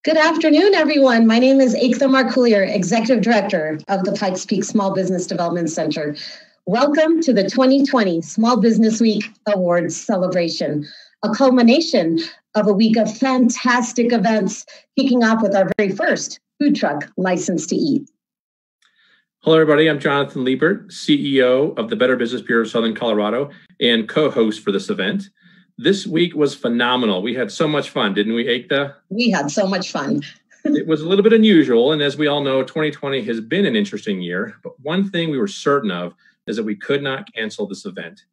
Good afternoon, everyone. My name is Ekta Markulier, Executive Director of the Pikes Peak Small Business Development Center. Welcome to the 2020 Small Business Week Awards celebration, a culmination of a week of fantastic events, kicking off with our very first food truck, License to Eat. Hello, everybody. I'm Jonathan Liebert, CEO of the Better Business Bureau of Southern Colorado and co-host for this event. This week was phenomenal. We had so much fun, didn't we, Ekta? We had so much fun. It was a little bit unusual, and as we all know, 2020 has been an interesting year. But one thing we were certain of is that we could not cancel this event.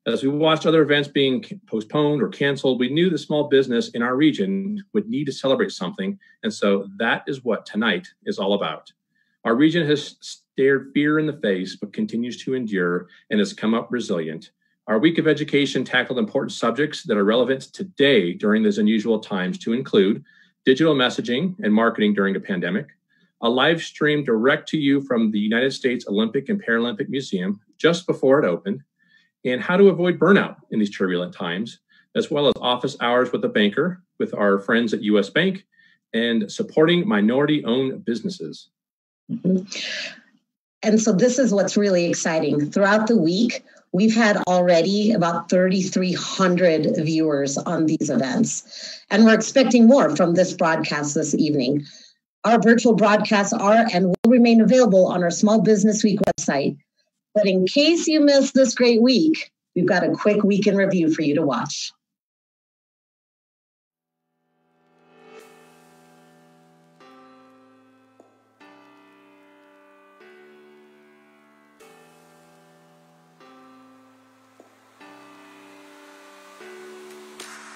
As we watched other events being postponed or canceled, we knew the small business in our region would need to celebrate something, and so that is what tonight is all about. Our region has stared fear in the face, but continues to endure and has come up resilient. Our week of education tackled important subjects that are relevant today during these unusual times, to include digital messaging and marketing during the pandemic, a live stream direct to you from the United States Olympic and Paralympic Museum just before it opened, and how to avoid burnout in these turbulent times, as well as office hours with a banker with our friends at US Bank, and supporting minority-owned businesses. Mm-hmm. And so this is what's really exciting. Throughout the week, we've had already about 3,300 viewers on these events, and we're expecting more from this broadcast this evening. Our virtual broadcasts are and will remain available on our Small Business Week website. But in case you missed this great week, we've got a quick week in review for you to watch.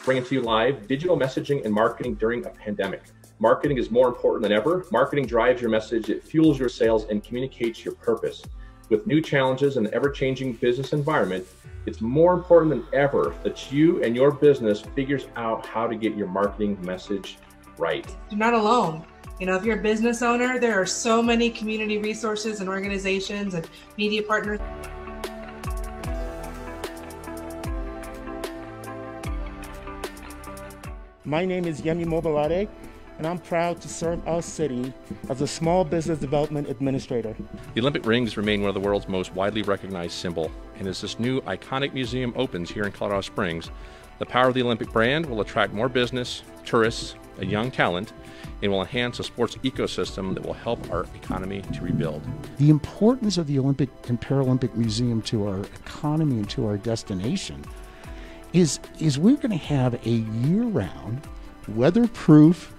Bringing to you live, digital messaging and marketing during a pandemic. Marketing is more important than ever. Marketing drives your message, it fuels your sales, and communicates your purpose. With new challenges and the ever-changing business environment, it's more important than ever that you and your business figures out how to get your marketing message right. You're not alone. You know, if you're a business owner, there are so many community resources and organizations and media partners. My name is Yemi Mobalade, and I'm proud to serve our city as a Small Business Development Administrator. The Olympic rings remain one of the world's most widely recognized symbol, and as this new iconic museum opens here in Colorado Springs, the power of the Olympic brand will attract more business, tourists, and young talent, and will enhance a sports ecosystem that will help our economy to rebuild. The importance of the Olympic and Paralympic Museum to our economy and to our destination is we're going to have a year-round, weatherproof,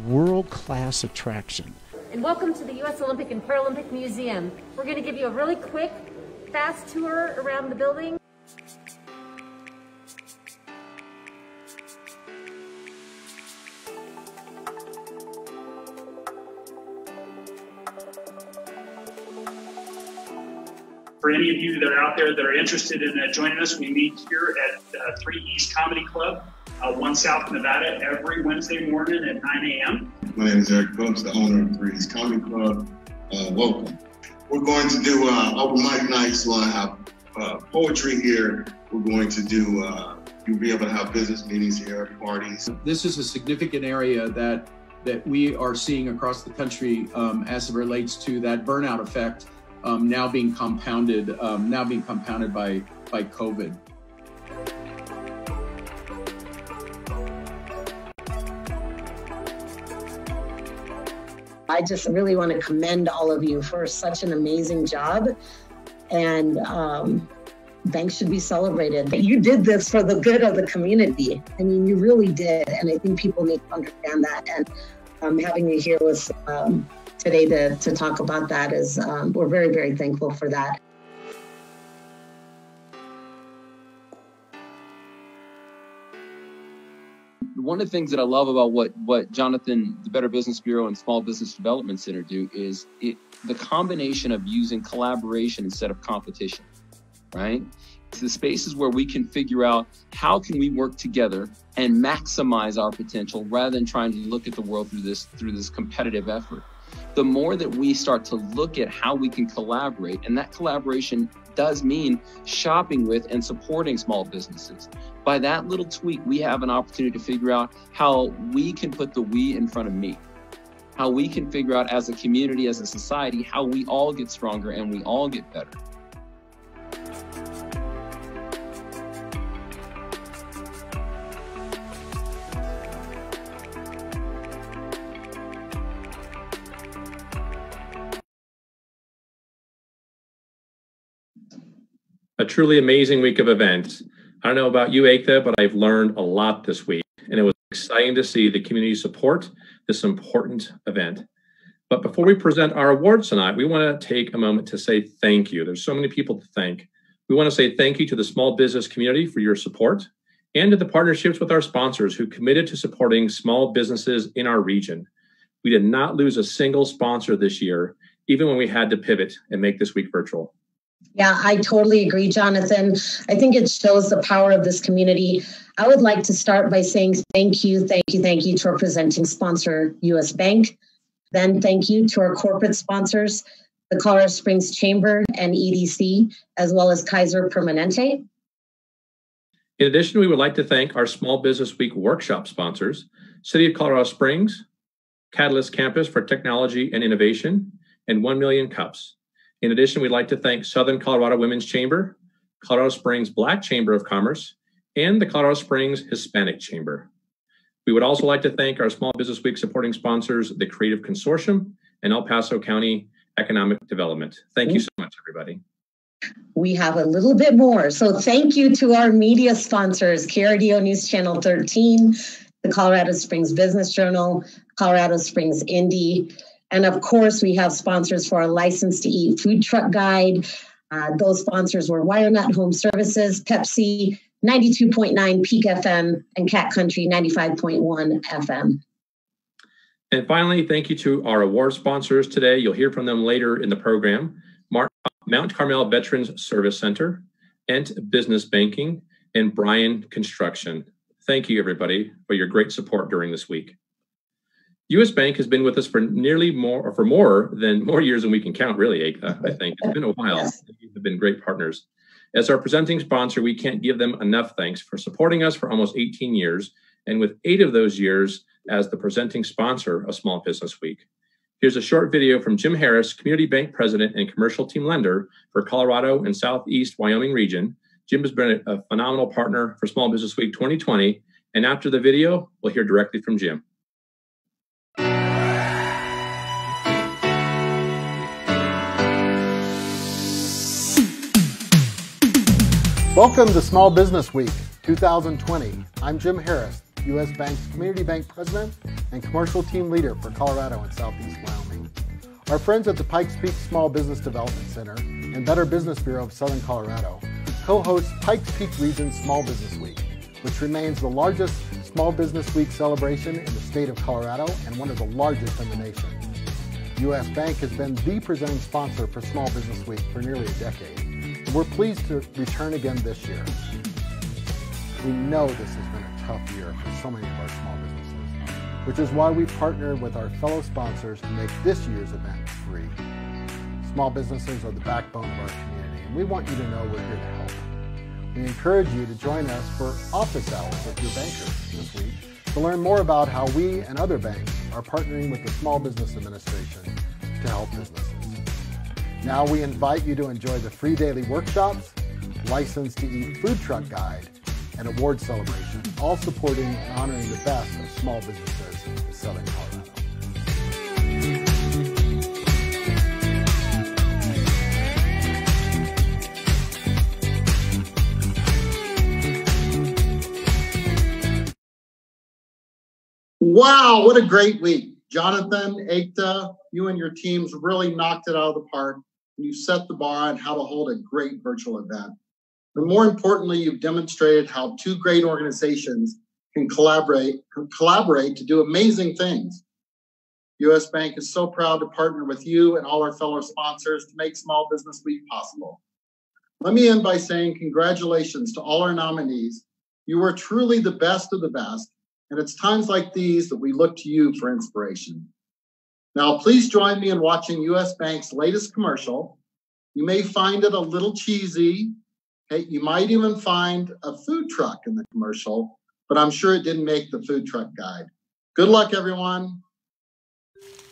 world-class attraction. And welcome to the U.S. Olympic and Paralympic Museum. We're going to give you a really quick, fast tour around the building. For any of you that are out there that are interested in joining us, we meet here at 3 East Comedy Club, 1 South Nevada, every Wednesday morning at 9 a.m. My name is Eric Phillips, the owner of 3 East Comedy Club. Welcome. We're going to do open mic nights. We'll have poetry here. We're going to do, you'll be able to have business meetings here, parties. This is a significant area that we are seeing across the country as it relates to that burnout effect. Now being compounded by COVID. I just really want to commend all of you for such an amazing job, and thanks should be celebrated. You did this for the good of the community. I mean, you really did, and I think people need to understand that. And having you here was today to talk about that is, we're very, very thankful for that. One of the things that I love about what Jonathan, the Better Business Bureau and Small Business Development Center do is the combination of using collaboration instead of competition, right? It's the spaces where we can figure out how can we work together and maximize our potential rather than trying to look at the world through this competitive effort. The more that we start to look at how we can collaborate, and that collaboration does mean shopping with and supporting small businesses. By that little tweak, we have an opportunity to figure out how we can put the we in front of me, how we can figure out as a community, as a society, how we all get stronger and we all get better. A truly amazing week of events. I don't know about you, Ekta, but I've learned a lot this week, and it was exciting to see the community support this important event. But before we present our awards tonight, we want to take a moment to say thank you. There's so many people to thank. We want to say thank you to the small business community for your support and to the partnerships with our sponsors who committed to supporting small businesses in our region. We did not lose a single sponsor this year, even when we had to pivot and make this week virtual. Yeah, I totally agree, Jonathan. I think it shows the power of this community. I would like to start by saying thank you to our presenting sponsor, U.S. Bank. Then thank you to our corporate sponsors, the Colorado Springs Chamber and EDC, as well as Kaiser Permanente. In addition, we would like to thank our Small Business Week workshop sponsors, City of Colorado Springs, Catalyst Campus for Technology and Innovation, and 1 Million Cups. In addition, we'd like to thank Southern Colorado Women's Chamber, Colorado Springs Black Chamber of Commerce, and the Colorado Springs Hispanic Chamber. We would also like to thank our Small Business Week supporting sponsors, the Creative Consortium and El Paso County Economic Development. Thank you so much, everybody. We have a little bit more. So thank you to our media sponsors, KRDO News Channel 13, the Colorado Springs Business Journal, Colorado Springs Indy, and of course, we have sponsors for our License to Eat food truck guide. Those sponsors were WireNut Home Services, Pepsi, 92.9 Peak FM, and Cat Country 95.1 FM. And finally, thank you to our award sponsors today. You'll hear from them later in the program. Mount Carmel Veterans Service Center, Tnt Business Banking, and Bryan Construction. Thank you, everybody, for your great support during this week. U.S. Bank has been with us for more years than we can count, really, Ekta, I think. It's been a while. Yes. They've been great partners. As our presenting sponsor, we can't give them enough thanks for supporting us for almost 18 years, and with 8 of those years as the presenting sponsor of Small Business Week. Here's a short video from Jim Harris, Community Bank President and Commercial Team Lender for Colorado and Southeast Wyoming region. Jim has been a phenomenal partner for Small Business Week 2020, and after the video, we'll hear directly from Jim. Welcome to Small Business Week 2020. I'm Jim Harris, U.S. Bank's Community Bank President and Commercial Team Leader for Colorado and Southeast Wyoming. Our friends at the Pikes Peak Small Business Development Center and Better Business Bureau of Southern Colorado co-host Pikes Peak Region Small Business Week, which remains the largest Small Business Week celebration in the state of Colorado and one of the largest in the nation. U.S. Bank has been the presenting sponsor for Small Business Week for nearly a decade. We're pleased to return again this year. We know this has been a tough year for so many of our small businesses, which is why we partnered with our fellow sponsors to make this year's event free. Small businesses are the backbone of our community, and we want you to know we're here to help. We encourage you to join us for office hours with your bankers this week to learn more about how we and other banks are partnering with the Small Business Administration to help businesses. Now we invite you to enjoy the free daily workshops, License to Eat food truck guide, and award celebration, all supporting and honoring the best of small businesses in Southern Colorado. Wow, what a great week. Jonathan, Ekta, you and your teams really knocked it out of the park. You set the bar on how to hold a great virtual event. But more importantly, you've demonstrated how 2 great organizations can collaborate to do amazing things. U.S. Bank is so proud to partner with you and all our fellow sponsors to make Small Business Week possible. Let me end by saying congratulations to all our nominees. You are truly the best of the best, and it's times like these that we look to you for inspiration. Now, please join me in watching U.S. Bank's latest commercial, You may find it a little cheesy. Hey, you might even find a food truck in the commercial, but I'm sure it didn't make the food truck guide. Good luck, everyone.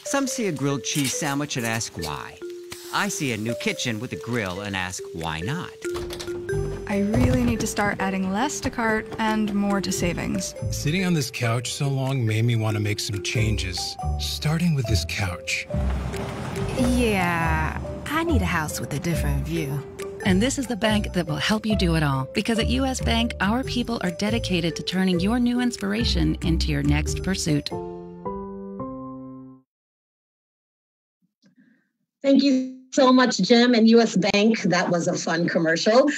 Some see a grilled cheese sandwich and ask why. I see a new kitchen with a grill and ask why not. I really need to start adding less to cart and more to savings. Sitting on this couch so long made me want to make some changes, starting with this couch. Yeah, I need a house with a different view. And this is the bank that will help you do it all. Because at U.S. Bank, our people are dedicated to turning your new inspiration into your next pursuit. Thank you so much, Jim and U.S. Bank. That was a fun commercial.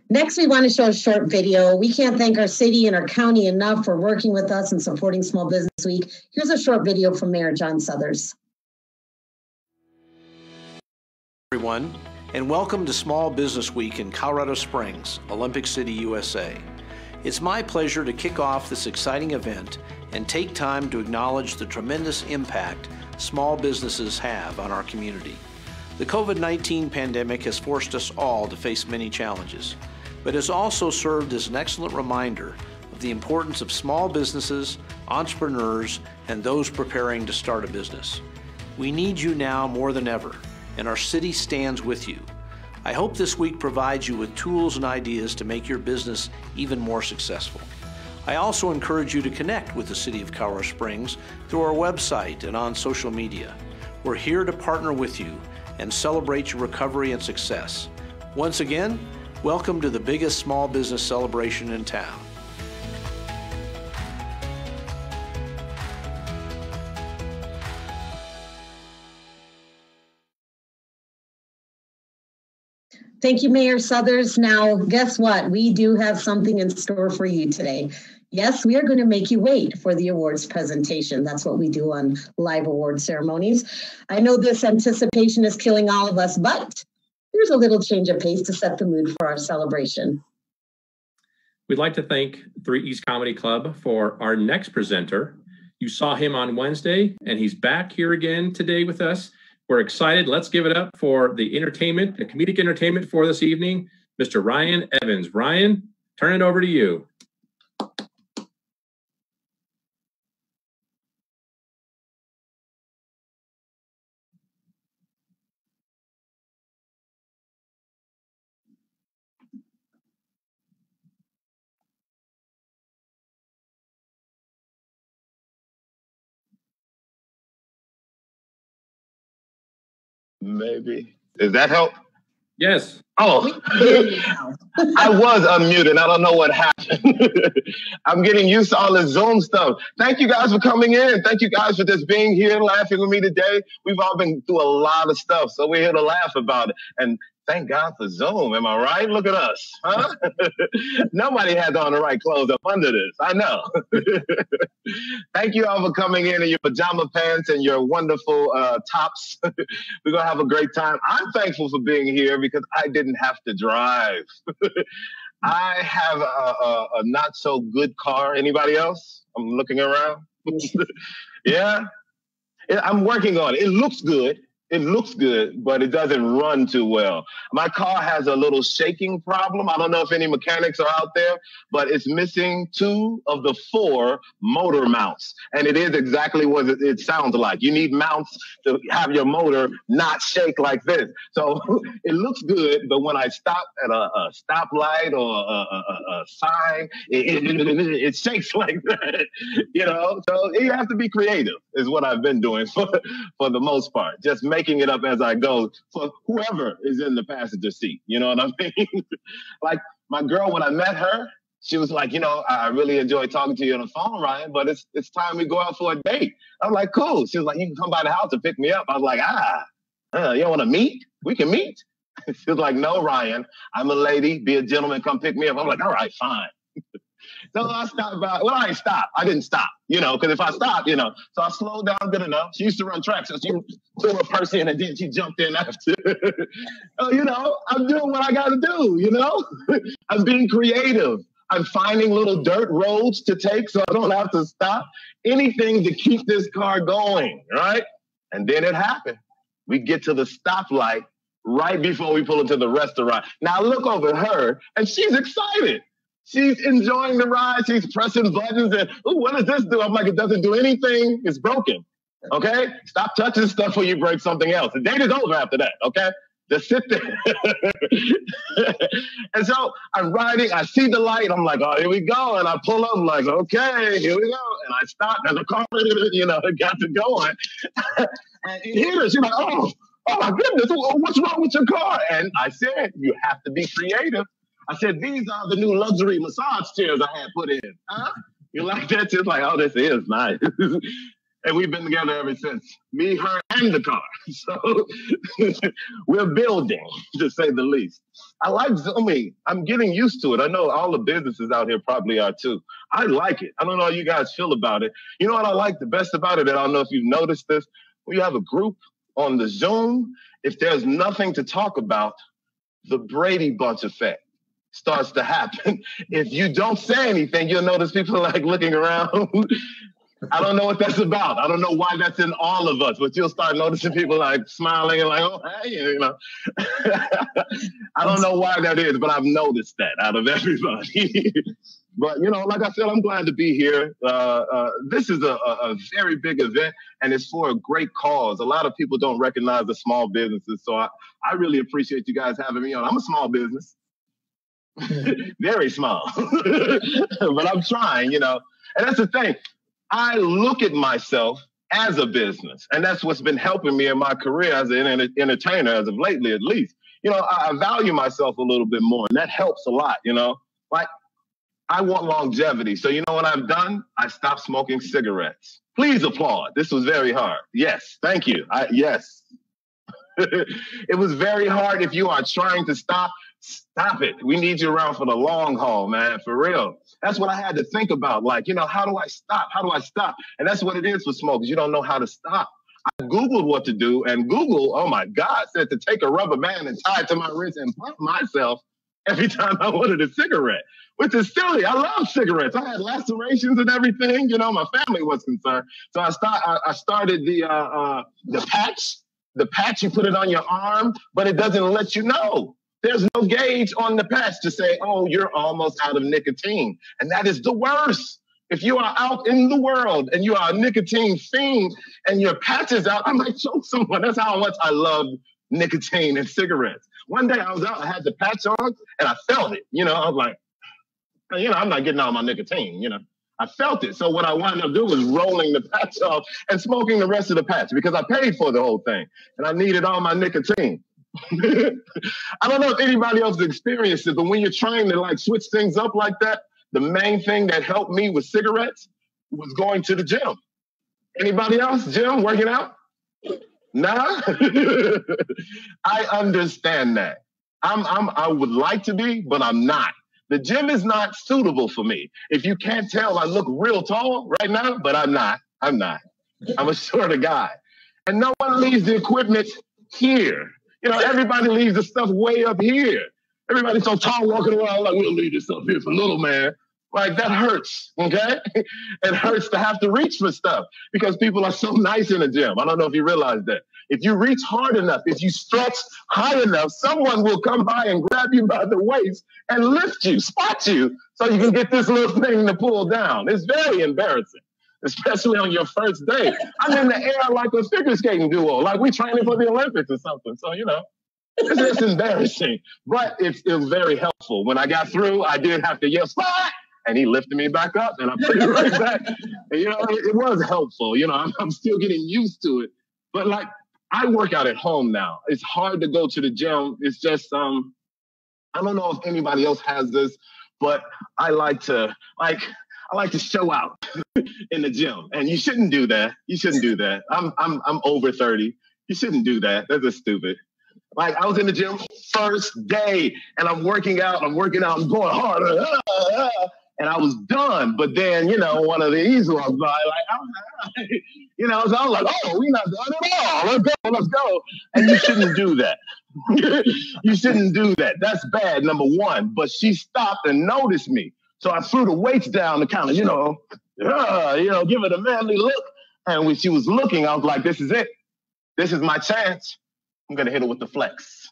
Next, we want to show a short video. We can't thank our city and our county enough for working with us and supporting Small Business Week. Here's a short video from Mayor John Suthers. Everyone, and welcome to Small Business Week in Colorado Springs, Olympic City, USA. It's my pleasure to kick off this exciting event and take time to acknowledge the tremendous impact small businesses have on our community. The COVID-19 pandemic has forced us all to face many challenges, but has also served as an excellent reminder of the importance of small businesses, entrepreneurs, and those preparing to start a business. We need you now more than ever, and our city stands with you. I hope this week provides you with tools and ideas to make your business even more successful. I also encourage you to connect with the City of Colorado Springs through our website and on social media. We're here to partner with you and celebrate your recovery and success. Once again, welcome to the biggest small business celebration in town. Thank you, Mayor Suthers. Now, guess what? We do have something in store for you today. Yes, we are going to make you wait for the awards presentation. That's what we do on live award ceremonies. I know this anticipation is killing all of us, but here's a little change of pace to set the mood for our celebration. We'd like to thank 3 East Comedy Club for our next presenter. You saw him on Wednesday, and he's back here again today with us. We're excited. Let's give it up for the entertainment, the comedic entertainment for this evening, Mr. Ryan Evans. Ryan, turn it over to you. Maybe. Does that help? Yes. Oh, I was unmuted. I don't know what happened. I'm getting used to all the Zoom stuff. Thank you guys for coming in. Thank you guys for just being here and laughing with me today. We've all been through a lot of stuff, so we're here to laugh about it. And thank God for Zoom. Am I right? Look at us. Huh? Nobody has on the right clothes up under this. I know. Thank you all for coming in your pajama pants and your wonderful tops. We're going to have a great time. I'm thankful for being here because I didn't have to drive. I have a not so good car. Anybody else? I'm looking around. Yeah. I'm working on it. It looks good. It looks good, but it doesn't run too well. My car has a little shaking problem. I don't know if any mechanics are out there, but it's missing 2 of the 4 motor mounts. And it is exactly what it sounds like. You need mounts to have your motor not shake like this. So it looks good, but when I stop at a stoplight or a sign, it shakes like that. You know, so you have to be creative is what I've been doing for the most part. Just making it up as I go for whoever is in the passenger seat. You know what I mean? Like my girl, when I met her, she was like, you know, I really enjoy talking to you on the phone, Ryan, but it's time we go out for a date. I was like, cool. She was like, you can come by the house and pick me up. I was like, you don't want to meet? We can meet. She was like, no, Ryan, I'm a lady. Be a gentleman. Come pick me up. I'm like, all right, fine. So I stopped by. Well, I didn't stop. I didn't stop, you know, because if I stopped, you know. So I slowed down good enough. She used to run track, so she threw a person in and then she jumped in after. So, you know, I'm doing what I got to do, you know. I'm being creative. I'm finding little dirt roads to take so I don't have to stop. Anything to keep this car going, right? And then it happened. We get to the stoplight, right before we pull into the restaurant. Now I look over at her, and she's excited. She's enjoying the ride. She's pressing buttons, and ooh, what does this do? I'm like, it doesn't do anything. It's broken. Okay? Stop touching stuff before you break something else. The date is over after that, okay? Just sit there. And so I'm riding, I see the light, I'm like, oh, here we go. And I pull up, I'm like, okay, here we go. And I stop, and the car, it got to going. And it hit her. She's like, oh my goodness, what's wrong with your car? And I said, you have to be creative. I said, these are the new luxury massage chairs I had put in. Huh? You like that? She's like, oh, this is nice. And we've been together ever since. Me, her, and the car. So we're building, to say the least. I like Zooming. I'm getting used to it. I know all the businesses out here probably are too. I like it. I don't know how you guys feel about it. You know what I like the best about it? And I don't know if you've noticed this. When you have a group on the Zoom, if there's nothing to talk about, the Brady Bunch effect starts to happen. If you don't say anything, you'll notice people like looking around. I don't know what that's about. I don't know why that's in all of us, but you'll start noticing people like smiling and like, oh, hey, I don't know why that is, but I've noticed that out of everybody. But, like I said, I'm glad to be here. This is a very big event, and it's for a great cause. A lot of people don't recognize the small businesses, so I really appreciate you guys having me on. I'm a small business. Very small. But I'm trying, And that's the thing. I look at myself as a business, and that's what's been helping me in my career as an entertainer, as of lately at least. I value myself a little bit more, and that helps a lot, Like, I want longevity. So you know what I've done? I stopped smoking cigarettes. Please applaud. This was very hard. Yes, thank you. Yes. It was very hard. If you are trying to stop it. We need you around for the long haul, man, for real. That's what I had to think about. Like, how do I stop? How do I stop? And that's what it is for smokers. You don't know how to stop. I Googled what to do, and Google, oh my God, said to take a rubber band and tie it to my wrist and pump myself every time I wanted a cigarette, which is silly. I love cigarettes. I had lacerations and everything. My family was concerned. So I started the patch. The patch, you put it on your arm, but it doesn't let you know. There's no gauge on the patch to say, oh, you're almost out of nicotine. And that is the worst. If you are out in the world and you are a nicotine fiend and your patch is out, I might choke someone. That's how much I love nicotine and cigarettes. One day I was out, I had the patch on, and I felt it. I was like, I'm not getting all my nicotine, I felt it. So what I wound up doing was rolling the patch off and smoking the rest of the patch because I paid for the whole thing and I needed all my nicotine. I don't know if anybody else has experienced it, but when you're trying to like switch things up like that, the main thing that helped me with cigarettes was going to the gym. Anybody else? Gym, working out? Nah. I understand that. I would like to be, but I'm not. The gym is not suitable for me. If you can't tell, I look real tall right now, but I'm not. I'm a shorter guy. And no one leaves the equipment here. Everybody leaves the stuff way up here. Everybody's so tall walking around like, we'll leave this up here for little man. Like, that hurts, okay? It hurts to have to reach for stuff because people are so nice in the gym. I don't know if you realize that. If you reach hard enough, if you stretch high enough, someone will come by and grab you by the waist and lift you, spot you, so you can get this little thing to pull down. It's very embarrassing, especially on your first day. I'm in the air like a figure skating duo, like we training for the Olympics or something. So, it's just embarrassing. But it was very helpful. When I got through, I did have to yell, spot! And he lifted me back up, and I put it right back. And, it was helpful. I'm still getting used to it. But, like, I work out at home now. It's hard to go to the gym. It's just, I don't know if anybody else has this, but I like to show out in the gym. And you shouldn't do that. You shouldn't do that. I'm over 30. You shouldn't do that. That's just stupid. Like, I was in the gym first day, and I'm working out, I'm going harder. And I was done. But then, one of these walked by, like, so I was like, oh, we're not done at all. Let's go. And you shouldn't do that. You shouldn't do that. That's bad, number one. But she stopped and noticed me. So I threw the weights down to kind of, give it a manly look. And when she was looking, I was like, this is it. This is my chance. I'm going to hit her with the flex.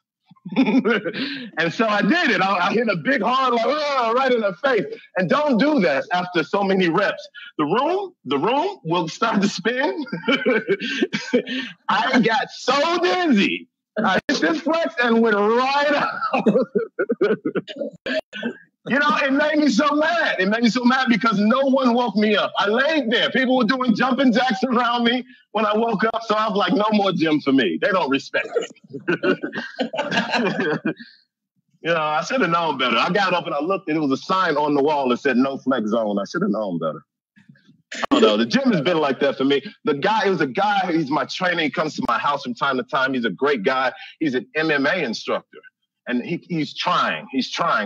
And so I did it. I hit a big hard, like, oh, right in the face. And don't do that after so many reps. The room will start to spin. I got so dizzy. I hit this flex and went right out. You know, it made me so mad. It made me so mad because no one woke me up. I laid there. People were doing jumping jacks around me when I woke up. So I was like, no more gym for me. They don't respect me. You know, I should have known better. I got up and I looked and it was a sign on the wall that said no flex zone. I should have known better. I don't know. The gym has been like that for me. It was a guy, he's my trainer. He comes to my house from time to time. He's a great guy. He's an MMA instructor. And he's trying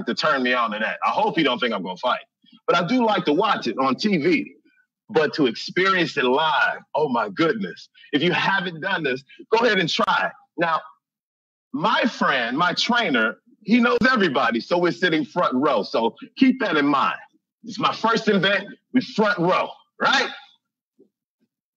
to turn me on to that. I hope he don't think I'm going to fight. But I do like to watch it on TV. But to experience it live, oh my goodness. If you haven't done this, go ahead and try. Now, my friend, my trainer, he knows everybody. So we're sitting front row. So keep that in mind. It's my first event. We're front row, right?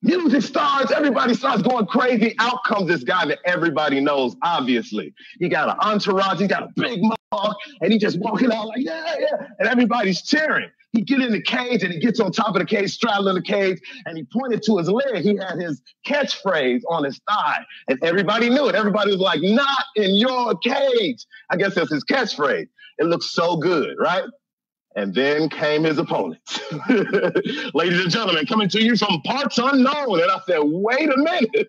Music starts, everybody starts going crazy. Out comes this guy that everybody knows, obviously. He got an entourage, he got a big mug, and he just walking out like, yeah, yeah. And everybody's cheering. He get in the cage and he gets on top of the cage, straddling the cage, and he pointed to his leg. He had his catchphrase on his thigh, and everybody knew it. Everybody was like, not in your cage. I guess that's his catchphrase. It looks so good, right? And then came his opponent. Ladies and gentlemen, coming to you from parts unknown. And I said, wait a minute.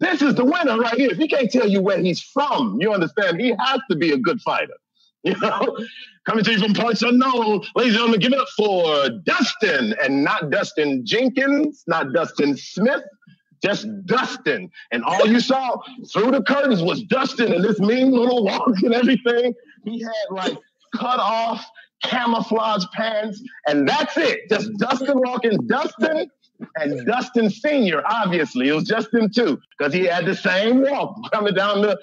This is the winner right here. If he can't tell you where he's from, you understand, he has to be a good fighter. You know, coming to you from parts unknown. Ladies and gentlemen, give it up for Dustin. And not Dustin Jenkins, not Dustin Smith, just Dustin. And all you saw through the curtains was Dustin and this mean little walk and everything. He had like cut off camouflage pants, and that's it. Just Dustin walking, Dustin and Dustin Sr., obviously. It was just them two, because he had the same walk coming down the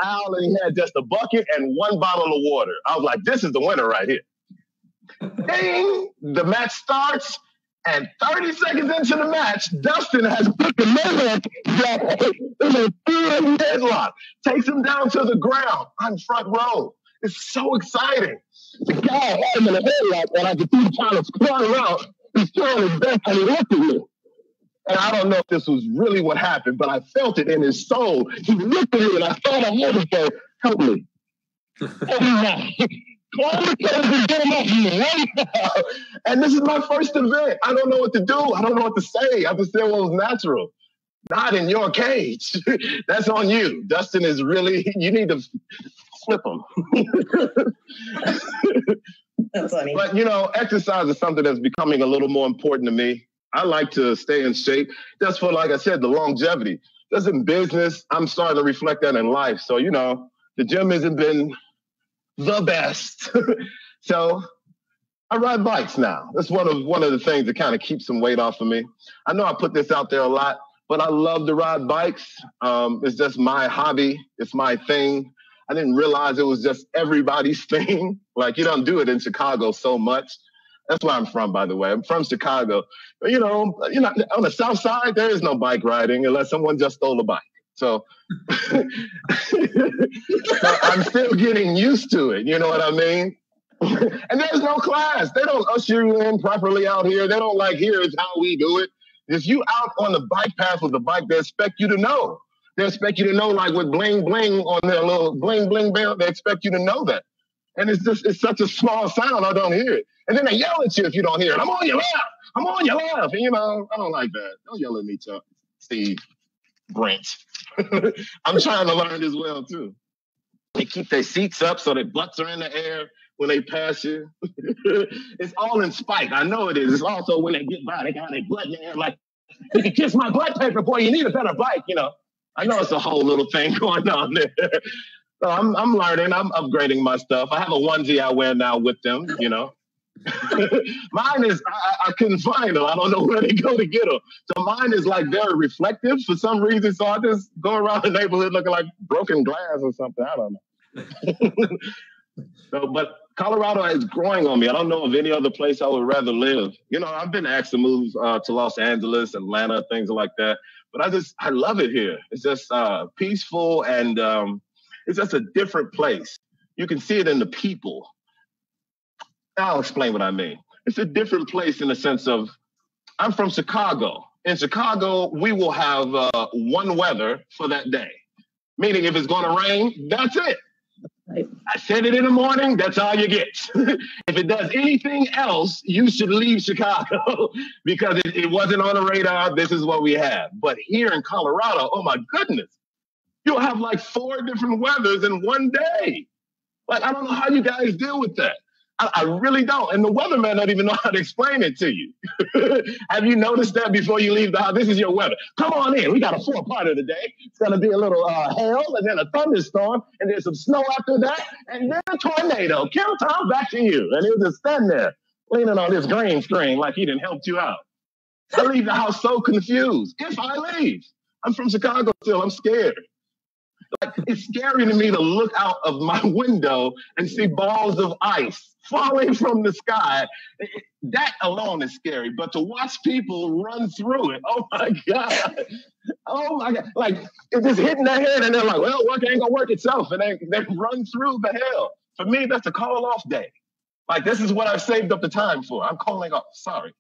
aisle, and he had just a bucket and one bottle of water. I was like, this is the winner right here. Ding! The match starts, and 30 seconds into the match, Dustin has put the man in a full headlock, takes him down to the ground. I'm front row. It's so exciting. The guy had him in a headlock, and I could see him trying to squat him out. He's trying his best, and he looked at me. And I don't know if this was really what happened, but I felt it in his soul. He looked at me, and I thought I heard him say, help me. Help me now. Get him off me right now. And this is my first event. I don't know what to do. I don't know what to say. I just said what was natural. Not in your cage. That's on you. Dustin is really, you need to flip him. That's funny. But, you know, exercise is something that's becoming a little more important to me. I like to stay in shape. That's for, like I said, the longevity. Just in business, I'm starting to reflect that in life. So, you know, the gym hasn't been the best. So I ride bikes now. That's one of the things that kind of keeps some weight off of me. I know I put this out there a lot, but I love to ride bikes. It's just my hobby. It's my thing. I didn't realize it was just everybody's thing. Like, you don't do it in Chicago so much. That's where I'm from, by the way. I'm from Chicago. But, you know, on the South Side, there is no bike riding unless someone just stole a bike. So, so I'm still getting used to it. You know what I mean? And there's no class. They don't usher you in properly out here. They don't like, here's how we do it. If you out on the bike path with the bike, they expect you to know. They expect you to know, like with bling bling on their little bling bling bell. They expect you to know that. And it's such a small sound, I don't hear it. And then they yell at you if you don't hear it. I'm on your left. I'm on your left. And, you know, I don't like that. Don't yell at me, Chuck. Steve, Brent. I'm trying to learn as well, too. They keep their seats up so their butts are in the air when they pass you. It's all in spite. I know it is. It's also when they get by, they got their butt in the air like, you can kiss my butt paper, boy, you need a better bike, you know. I know it's a whole little thing going on there. So I'm learning. I'm upgrading my stuff. I have a onesie I wear now with them, you know. Mine is, I couldn't find them. I don't know where they go to get them. So mine is like very reflective for some reason. So I just go around the neighborhood looking like broken glass or something. I don't know. So, but Colorado is growing on me. I don't know of any other place I would rather live. You know, I've been asked to move to Los Angeles, Atlanta, things like that. But I love it here. It's just peaceful, and it's just a different place. You can see it in the people. I'll explain what I mean. It's a different place in the sense of, I'm from Chicago. In Chicago, we will have one weather for that day. Meaning if it's going to rain, that's it. Right. I said it in the morning, that's all you get. If it does anything else, you should leave Chicago because it wasn't on the radar. This is what we have. But here in Colorado, oh my goodness, you'll have like 4 different weathers in one day. Like, I don't know how you guys deal with that. I really don't. And the weatherman don't even know how to explain it to you. Have you noticed that before you leave the house? This is your weather. Come on in. We got a 4-parter today. It's going to be a little hail and then a thunderstorm and then some snow after that and then a tornado. Kim, Tom, back to you. And he'll just stand there leaning on his green screen like he didn't help you out. I leave the house so confused. If I leave, I'm from Chicago still. I'm scared. Like, it's scary to me to look out of my window and see balls of ice falling from the sky. That alone is scary. But to watch people run through it, oh my God. Oh my God. Like, it's just hitting their head and they're like, well, work ain't gonna work itself. And they run through the hell. For me, that's a call off day. Like, this is what I've saved up the time for. I'm calling off. Sorry.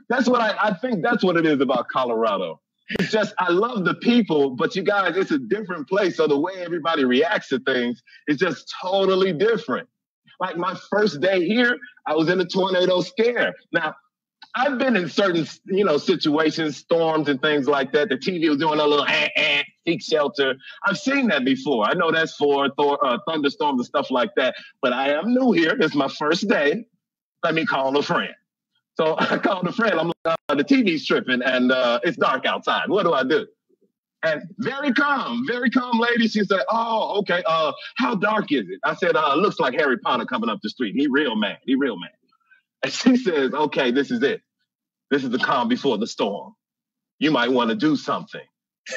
That's what I think that's what it is about Colorado. It's just, I love the people, but you guys, it's a different place. So the way everybody reacts to things is just totally different. Like my first day here, I was in a tornado scare. Now, I've been in certain, situations, storms and things like that. The TV was doing a little seek shelter. I've seen that before. I know that's for thunderstorms and stuff like that. But I am new here. It's my first day. Let me call a friend. So I called a friend. I'm like, the TV's tripping and it's dark outside. What do I do? And very calm lady. She said, oh, okay. How dark is it? I said, looks like Harry Potter coming up the street. He real mad. And she says, okay, this is it. This is the calm before the storm. You might want to do something.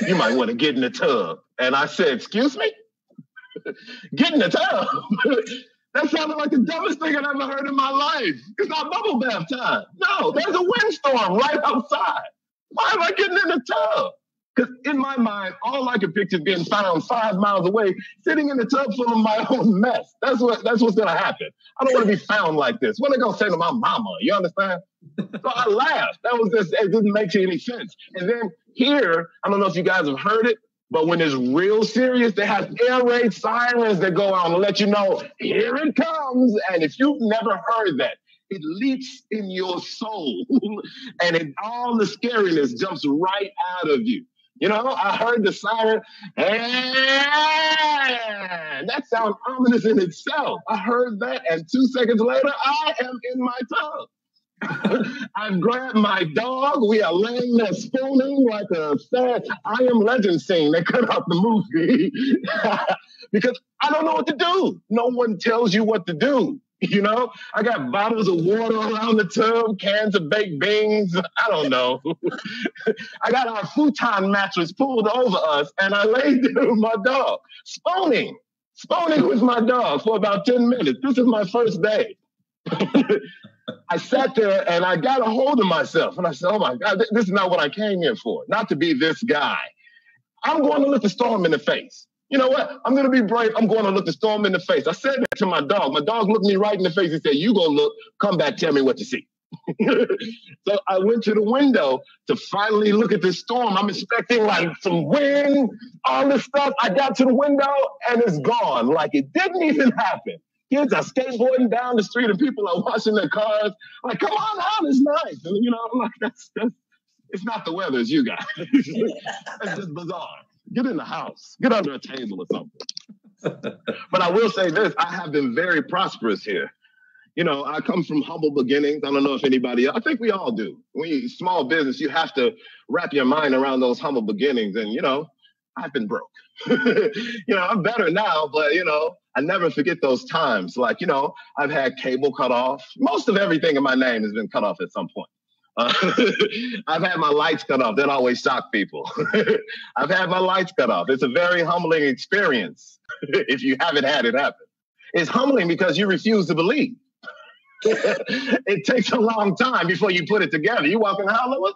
You might want to get in the tub. And I said, excuse me? Get in the tub? That sounded like the dumbest thing I've ever heard in my life. It's not bubble bath time. No, there's a windstorm right outside. Why am I getting in the tub? Because in my mind, all I can picture is being found 5 miles away, sitting in the tub full of my own mess. That's what's going to happen. I don't want to be found like this. What are they going to say to my mama? You understand? So I laughed. It didn't make any sense. And then here, I don't know if you guys have heard it, but when it's real serious, they have air raid sirens that go on to let you know, here it comes. And if you've never heard that, it leaps in your soul. And all the scariness jumps right out of you. I heard the siren, and that sounds ominous in itself. I heard that, and 2 seconds later, I am in my tub. I've grabbed my dog. We are laying there spooning like a sad I Am Legend scene they cut out the movie. Because I don't know what to do. No one tells you what to do. I got bottles of water around the tub, cans of baked beans. I don't know. I got our futon mattress pulled over us, and I laid there with my dog, spooning with my dog for about 10 minutes. This is my first day. I sat there, and I got a hold of myself, and I said, oh, my God, this is not what I came here for, not to be this guy. I'm going to look the storm in the face. You know what? I'm going to be brave. I'm going to look the storm in the face. I said that to my dog. My dog looked me right in the face and said, you go look, come back, tell me what you see. So I went to the window to finally look at this storm. I'm expecting like some wind, all this stuff. I got to the window and it's gone. Like it didn't even happen. Kids are skateboarding down the street and people are washing their cars. Like, come on out, it's nice. And, I'm like, that's it's not the weather, it's you guys. That's just bizarre. Get in the house. Get under a table or something. But I will say this. I have been very prosperous here. I come from humble beginnings. I don't know if anybody else. I think we all do. When you're small business, you have to wrap your mind around those humble beginnings. And, I've been broke. I'm better now, but, I never forget those times. Like, I've had cable cut off. Most of everything in my name has been cut off at some point. I've had my lights cut off. That always shock people. I've had my lights cut off. It's a very humbling experience if you haven't had it happen. It's humbling because you refuse to believe. It takes a long time before you put it together. You walk in Hollywood,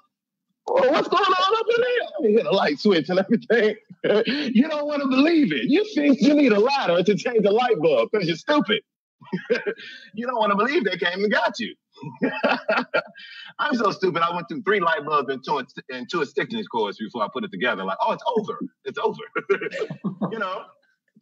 well, what's going on up in there? Let me hit a light switch and everything. You don't want to believe it. You think you need a ladder to change a light bulb because you're stupid. You don't want to believe they came and got you. I'm so stupid. I went through 3 light bulbs and two extension cords before I put it together. Like, oh, it's over. It's over. You know?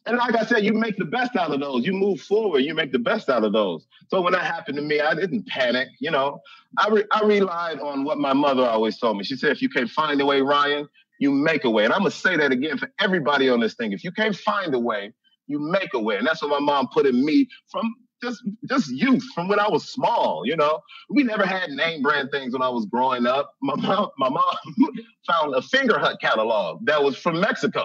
And like I said, you make the best out of those. You move forward. You make the best out of those. So when that happened to me, I didn't panic. You know, I relied on what my mother always told me. She said, if you can't find a way, Ryan, you make a way. And I'm going to say that again for everybody on this thing. If you can't find a way, you make a way. And that's what my mom put in me from just youth, from when I was small. You know, we never had name brand things when I was growing up. My mom found a Finger Hut catalog that was from Mexico.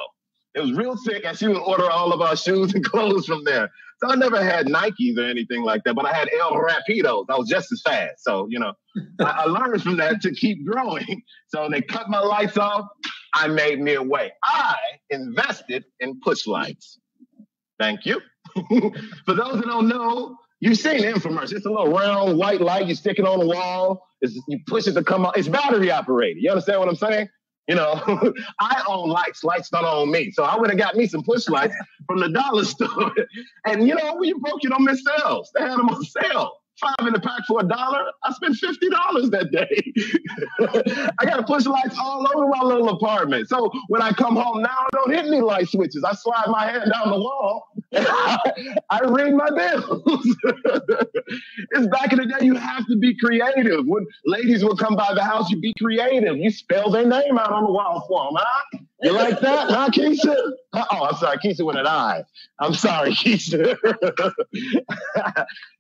It was real thick, and she would order all of our shoes and clothes from there. So I never had Nikes or anything like that, but I had El Rapidos. I was just as fast. So, you know, I learned from that to keep growing. So they cut my lights off. I made me a way. I invested in push lights. Thank you. For those that don't know, you've seen the infomercial. It's a little round white light. You stick it on the wall. You push it to come on. It's battery operated. You understand what I'm saying? You know, I own lights. Lights don't own me. So I would have got me some push lights from the dollar store. And, you know, when you broke, you don't miss sales. They had them on sale. 5 in the pack for $1. I spent $50 that day. I got push lights all over my little apartment. So when I come home now, I don't hit any light switches. I slide my hand down the wall and I ring my bills. It's back in the day, you have to be creative. When ladies would come by the house, you be creative. You spell their name out on the wall for them, huh? You like that, huh, Keisha? Oh, I'm sorry, Keisha with an I. I'm sorry, Keisha.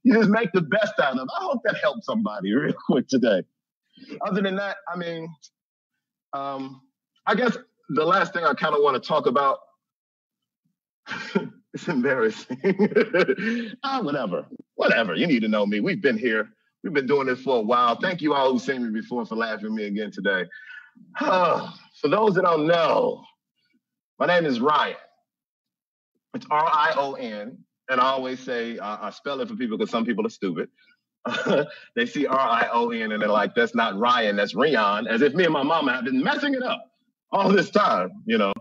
You just make the best out of it. I hope that helped somebody real quick today. Other than that, I mean, I guess the last thing I kind of want to talk about, it's embarrassing. Whatever. You need to know me. We've been here. We've been doing this for a while. Thank you all who've seen me before for laughing at me again today. For those that don't know, my name is Ryan. It's R-I-O-N. And I always say, I spell it for people because some people are stupid. They see R-I-O-N and they're like, that's not Ryan, that's Rion, as if me and my mama have been messing it up all this time, you know.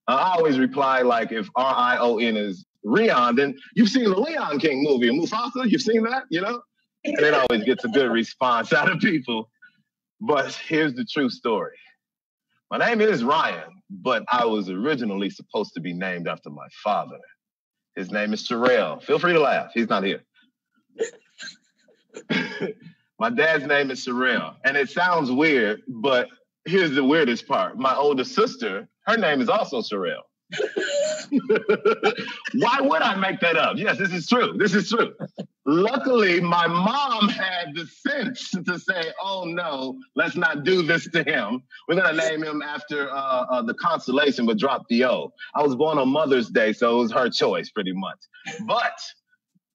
I always reply like, if R-I-O-N is Rion, then you've seen the Leon King movie, Mufasa, you've seen that, you know? And it always gets a good response out of people. But here's the true story. My name is Ryan, but I was originally supposed to be named after my father. His name is Sherelle. Feel free to laugh. He's not here. My dad's name is Sherelle. And it sounds weird, but here's the weirdest part. My older sister, her name is also Sherelle. Why would I make that up? Yes, this is true. This is true. Luckily, my mom had the sense to say, oh, no, let's not do this to him. We're going to name him after the constellation, but drop the O. I was born on Mother's Day, so it was her choice pretty much. But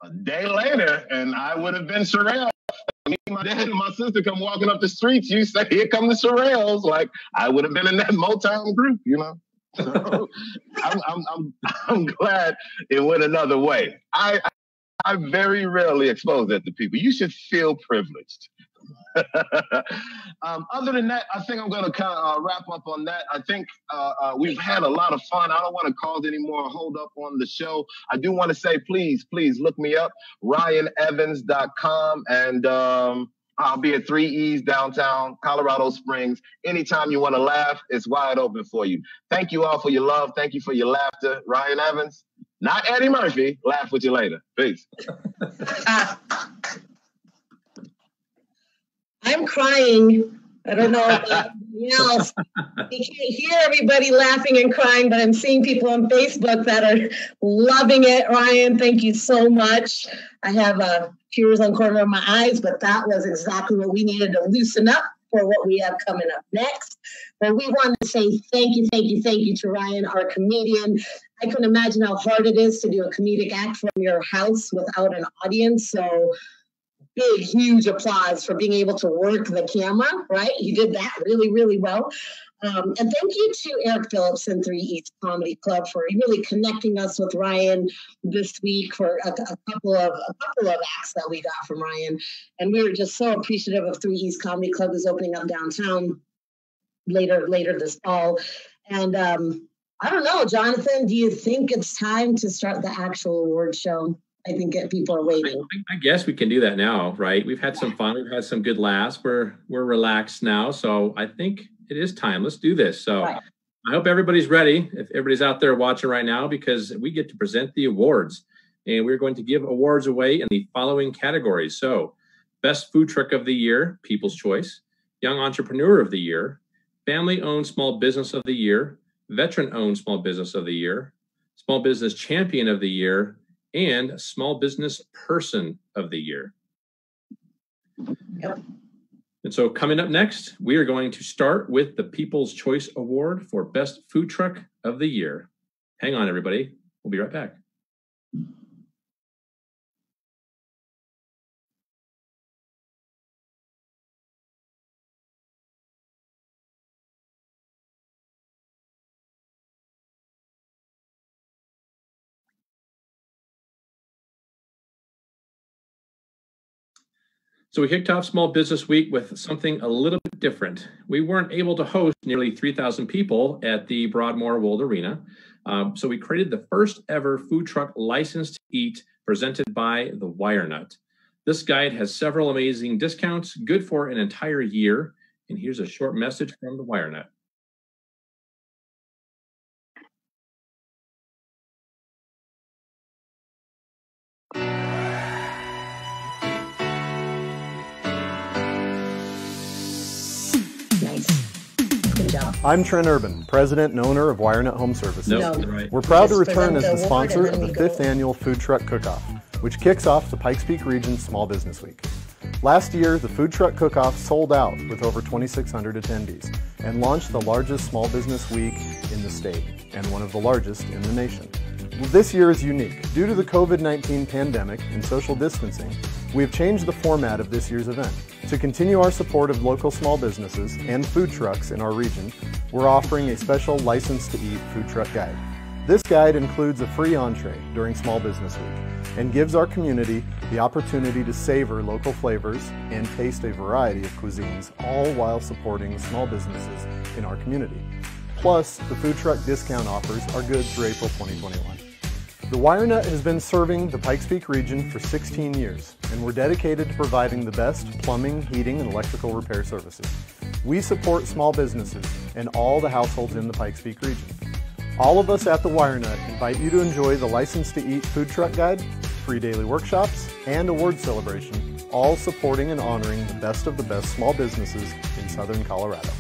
a day later, and I would have been Sherelle. Me, my dad, and my sister come walking up the streets. You say, here come the Sherelles. Like, I would have been in that Motown group, you know? So I'm glad it went another way. I very rarely expose that to people. You should feel privileged. Other than that, I think I'm going to kind of wrap up on that. I think we've had a lot of fun. I don't want to cause any more hold up on the show. I do want to say, please look me up, RyanEvans.com, and I'll be at 3E's downtown Colorado Springs. Anytime you want to laugh, it's wide open for you. Thank you all for your love. Thank you for your laughter. Ryan Evans, not Eddie Murphy. Laugh with you later. Peace. I'm crying. I don't know about anything else. You can't hear everybody laughing and crying, but I'm seeing people on Facebook that are loving it. Ryan, thank you so much. I have tears on the corner of my eyes, but that was exactly what we needed to loosen up for what we have coming up next. But we want to say thank you to Ryan, our comedian. I couldn't imagine how hard it is to do a comedic act from your house without an audience. So big, huge applause for being able to work the camera, right? You did that really, really well. And thank you to Eric Phillips and 3E's Comedy Club for really connecting us with Ryan this week for a couple of acts that we got from Ryan. And we were just so appreciative of 3E's Comedy Club is opening up downtown. later this fall. And I don't know, Jonathan, do you think it's time to start the actual award show? I think people are waiting. I guess we can do that now, right? We've had some fun. We've had some good laughs. We're relaxed now. So I think it is time. Let's do this. So I hope everybody's ready. If everybody's out there watching right now, because we get to present the awards. And we're going to give awards away in the following categories. So Best Food Truck of the Year, People's Choice. Young Entrepreneur of the Year. Family-Owned Small Business of the Year. Veteran-Owned Small Business of the Year. Small Business Champion of the Year. And Small Business Person of the Year. Yep. And so coming up next, we are going to start with the People's Choice Award for Best Food Truck of the Year. Hang on, everybody. We'll be right back. So we kicked off Small Business Week with something a little bit different. We weren't able to host nearly 3,000 people at the Broadmoor Wold Arena. So we created the first ever food truck License to Eat presented by the Wire Nut. This guide has several amazing discounts, good for an entire year. And here's a short message from the Wire Nut. I'm Trent Urban, President and owner of WireNut Home Services. Right. We're proud to return as the sponsor of the 5th Annual Food Truck Cook-Off, which kicks off the Pikes Peak Region's Small Business Week. Last year, the Food Truck Cook-Off sold out with over 2,600 attendees and launched the largest small business week in the state and one of the largest in the nation. Well, this year is unique. Due to the COVID-19 pandemic and social distancing, we have changed the format of this year's event. To continue our support of local small businesses and food trucks in our region, we're offering a special License to Eat food truck guide. This guide includes a free entree during Small Business Week and gives our community the opportunity to savor local flavors and taste a variety of cuisines, all while supporting small businesses in our community. Plus, the food truck discount offers are good through April 2021. The Wire Nut has been serving the Pikes Peak region for 16 years, and we're dedicated to providing the best plumbing, heating, and electrical repair services. We support small businesses and all the households in the Pikes Peak region. All of us at the Wire Nut invite you to enjoy the License to Eat food truck guide, free daily workshops, and award celebration, all supporting and honoring the best of the best small businesses in Southern Colorado.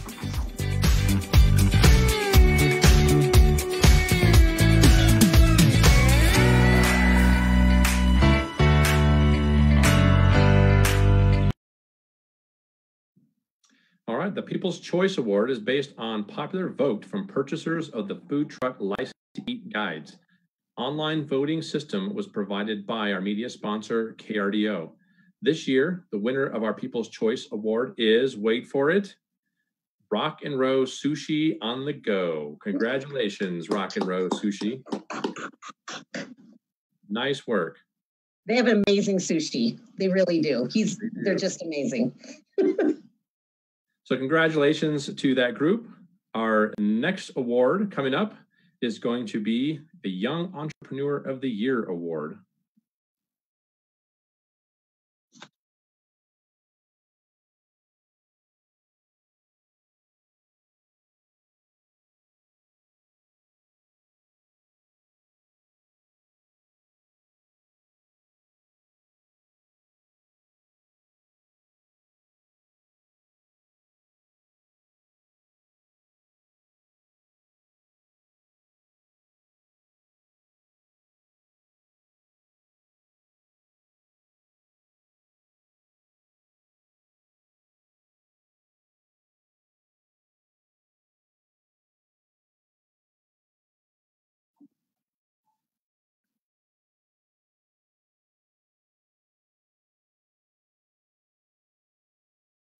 All right, the People's Choice Award is based on popular vote from purchasers of the Food Truck License to Eat guides. Online voting system was provided by our media sponsor, KRDO. This year, the winner of our People's Choice Award is, wait for it, Rock and Row Sushi on the Go. Congratulations, Rock and Row Sushi. Nice work. They have amazing sushi. They really do. They're just amazing. So congratulations to that group. Our next award coming up is going to be the Young Entrepreneur of the Year Award.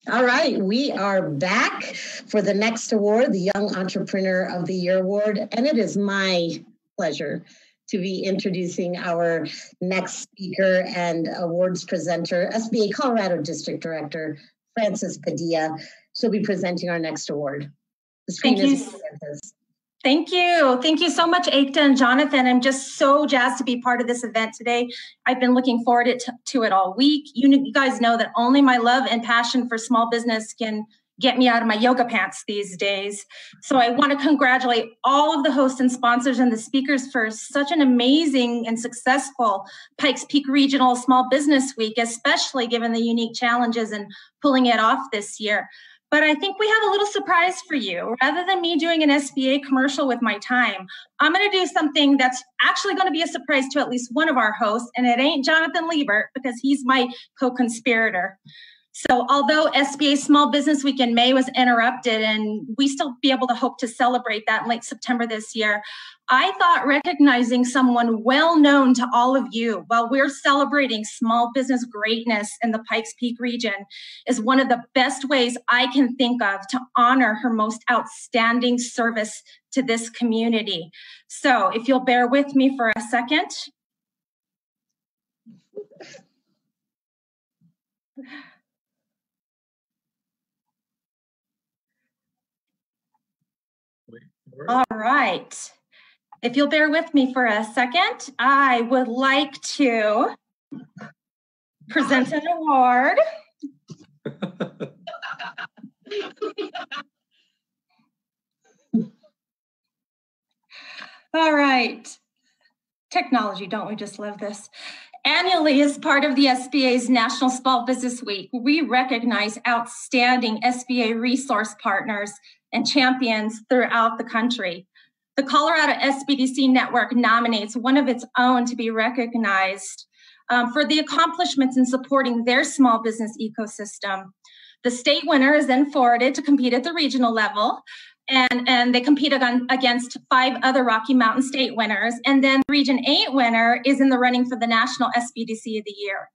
All right, we are back for the next award, the Young Entrepreneur of the Year Award, and it is my pleasure to be introducing our next speaker and awards presenter, SBA Colorado District Director, Frances Padilla. She'll be presenting our next award. Thank you. Thank you. Thank you so much, Ekta and Jonathan. I'm just so jazzed to be part of this event today. I've been looking forward to it all week. You guys know that only my love and passion for small business can get me out of my yoga pants these days. So I want to congratulate all of the hosts and sponsors and the speakers for such an amazing and successful Pikes Peak Regional Small Business Week, especially given the unique challenges in pulling it off this year. But I think we have a little surprise for you. Rather than me doing an SBA commercial with my time, I'm going to do something that's actually going to be a surprise to at least one of our hosts, and it ain't Jonathan Liebert because he's my co-conspirator. So although SBA Small Business Week in May was interrupted and we still be able to hope to celebrate that in late September this year, I thought recognizing someone well known to all of you while we're celebrating small business greatness in the Pikes Peak region is one of the best ways I can think of to honor her most outstanding service to this community. So if you'll bear with me for a second. All right. If you'll bear with me for a second, I would like to present an award. All right. Technology, don't we just love this? Annually, as part of the SBA's National Small Business Week, we recognize outstanding SBA resource partners and champions throughout the country. The Colorado SBDC Network nominates one of its own to be recognized for the accomplishments in supporting their small business ecosystem. The state winner is then forwarded to compete at the regional level, and they compete against 5 other Rocky Mountain state winners. And then the Region 8 winner is in the running for the National SBDC of the Year.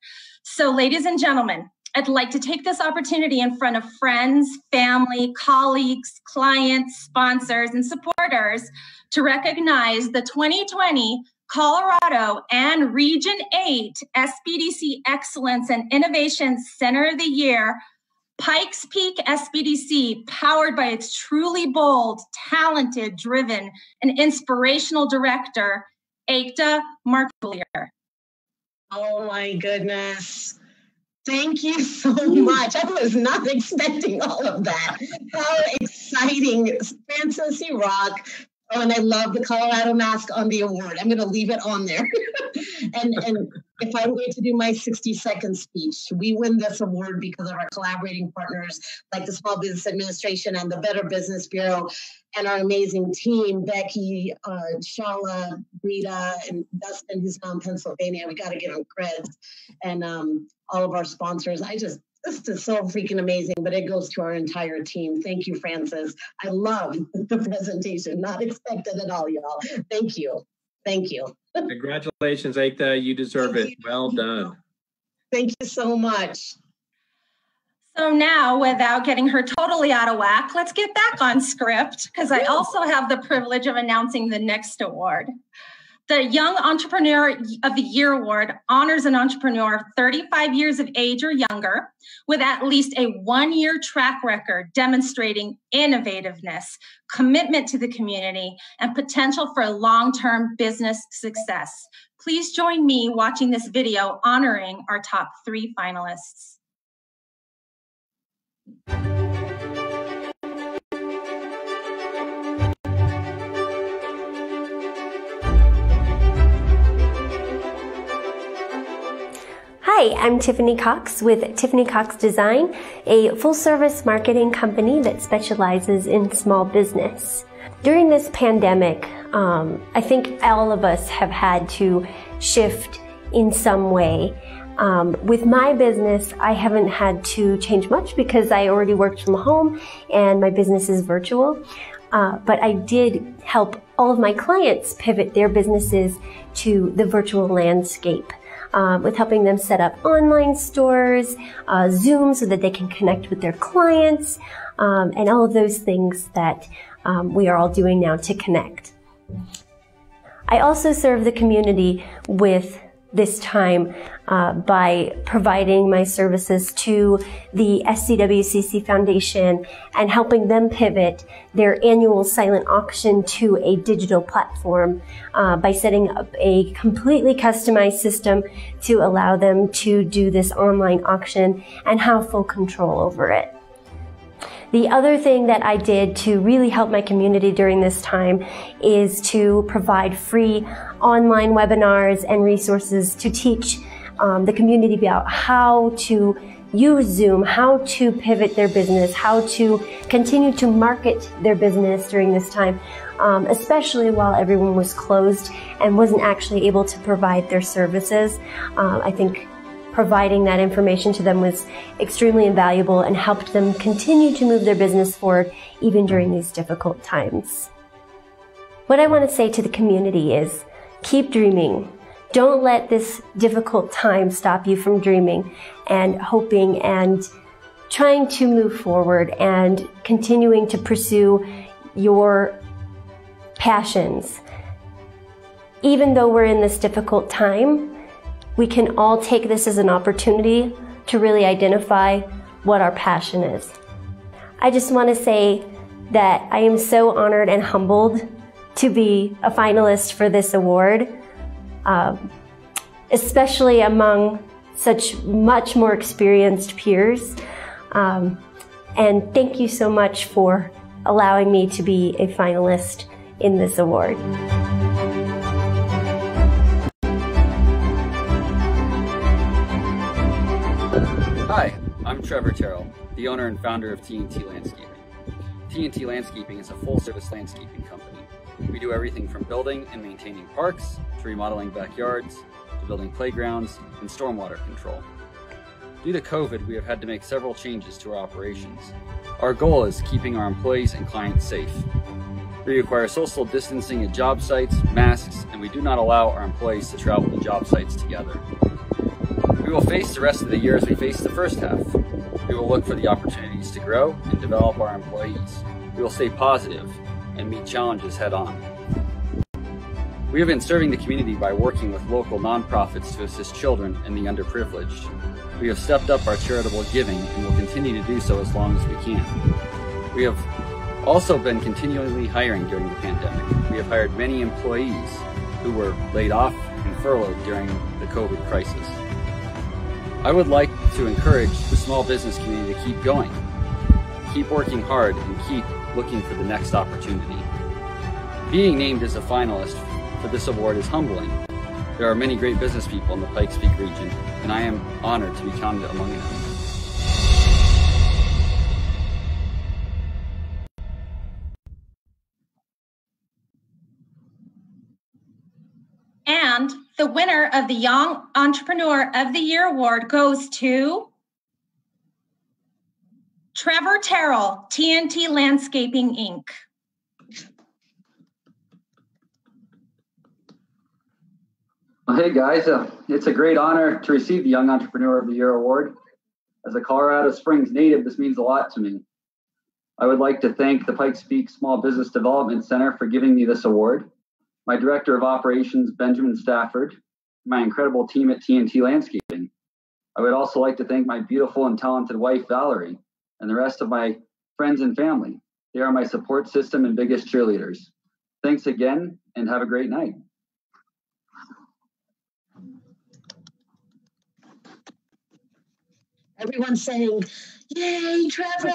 So ladies and gentlemen, I'd like to take this opportunity in front of friends, family, colleagues, clients, sponsors, and supporters to recognize the 2020 Colorado and Region 8 SBDC Excellence and Innovation Center of the Year, Pikes Peak SBDC, powered by its truly bold, talented, driven, and inspirational director, Ekta Markoulier. Oh my goodness. Thank you so much. I was not expecting all of that. How exciting. Francis, you rock. Oh, and I love the Colorado mask on the award. I'm going to leave it on there. and if I'm going to do my 60-second speech, we win this award because of our collaborating partners like the Small Business Administration and the Better Business Bureau and our amazing team, Becky, Shala, Rita, and Dustin, who's now in Pennsylvania. We got to give them creds. And all of our sponsors. This is so freaking amazing, but it goes to our entire team. Thank you, Francis. I love the presentation. Not expected at all, y'all. Thank you. Thank you. Congratulations, Ekta. You deserve it. Well done. Thank you so much. So now, without getting her totally out of whack, let's get back on script because I also have the privilege of announcing the next award. The Young Entrepreneur of the Year Award honors an entrepreneur 35 years of age or younger with at least a 1-year track record demonstrating innovativeness, commitment to the community, and potential for long-term business success. Please join me watching this video honoring our top 3 finalists. Hi, I'm Tiffany Cox with Tiffany Cox Design, a full-service marketing company that specializes in small business. During this pandemic, I think all of us have had to shift in some way. With my business, I haven't had to change much because I already worked from home and my business is virtual. But I did help all of my clients pivot their businesses to the virtual landscape. With helping them set up online stores, Zoom so that they can connect with their clients, and all of those things that we are all doing now to connect. I also serve the community with this time by providing my services to the SCWCC Foundation and helping them pivot their annual silent auction to a digital platform by setting up a completely customized system to allow them to do this online auction and have full control over it. The other thing that I did to really help my community during this time is to provide free online webinars and resources to teach the community about how to use Zoom, how to pivot their business, how to continue to market their business during this time, especially while everyone was closed and wasn't actually able to provide their services. I think providing that information to them was extremely invaluable and helped them continue to move their business forward even during these difficult times. What I want to say to the community is keep dreaming. Don't let this difficult time stop you from dreaming and hoping and trying to move forward and continuing to pursue your passions. Even though we're in this difficult time, we can all take this as an opportunity to really identify what our passion is. I just want to say that I am so honored and humbled to be a finalist for this award, especially among such much more experienced peers. And thank you so much for allowing me to be a finalist in this award. Hi, I'm Trevor Terrell, the owner and founder of Tnt Landscaping. Tnt Landscaping is a full-service landscaping company. We do everything from building and maintaining parks, to remodeling backyards, to building playgrounds, and stormwater control. Due to COVID, we have had to make several changes to our operations. Our goal is keeping our employees and clients safe. We require social distancing at job sites, masks, and we do not allow our employees to travel to job sites together. We will face the rest of the year as we face the first half. We will look for the opportunities to grow and develop our employees. We will stay positive and meet challenges head on. We have been serving the community by working with local nonprofits to assist children and the underprivileged. We have stepped up our charitable giving and will continue to do so as long as we can. We have also been continually hiring during the pandemic. We have hired many employees who were laid off and furloughed during the COVID crisis. I would like to encourage the small business community to keep going, keep working hard, and keep looking for the next opportunity. Being named as a finalist for this award is humbling. There are many great business people in the Pikes Peak region, and I am honored to be counted among them. And the winner of the Young Entrepreneur of the Year Award goes to Trevor Terrell, Tnt Landscaping, Inc. Well, hey guys, it's a great honor to receive the Young Entrepreneur of the Year Award. As a Colorado Springs native, this means a lot to me. I would like to thank the Pikes Peak Small Business Development Center for giving me this award, my Director of Operations, Benjamin Stafford, my incredible team at Tnt Landscaping. I would also like to thank my beautiful and talented wife, Valerie, and the rest of my friends and family. They are my support system and biggest cheerleaders. Thanks again, and have a great night. Everyone's saying, "Yay, Trevor!"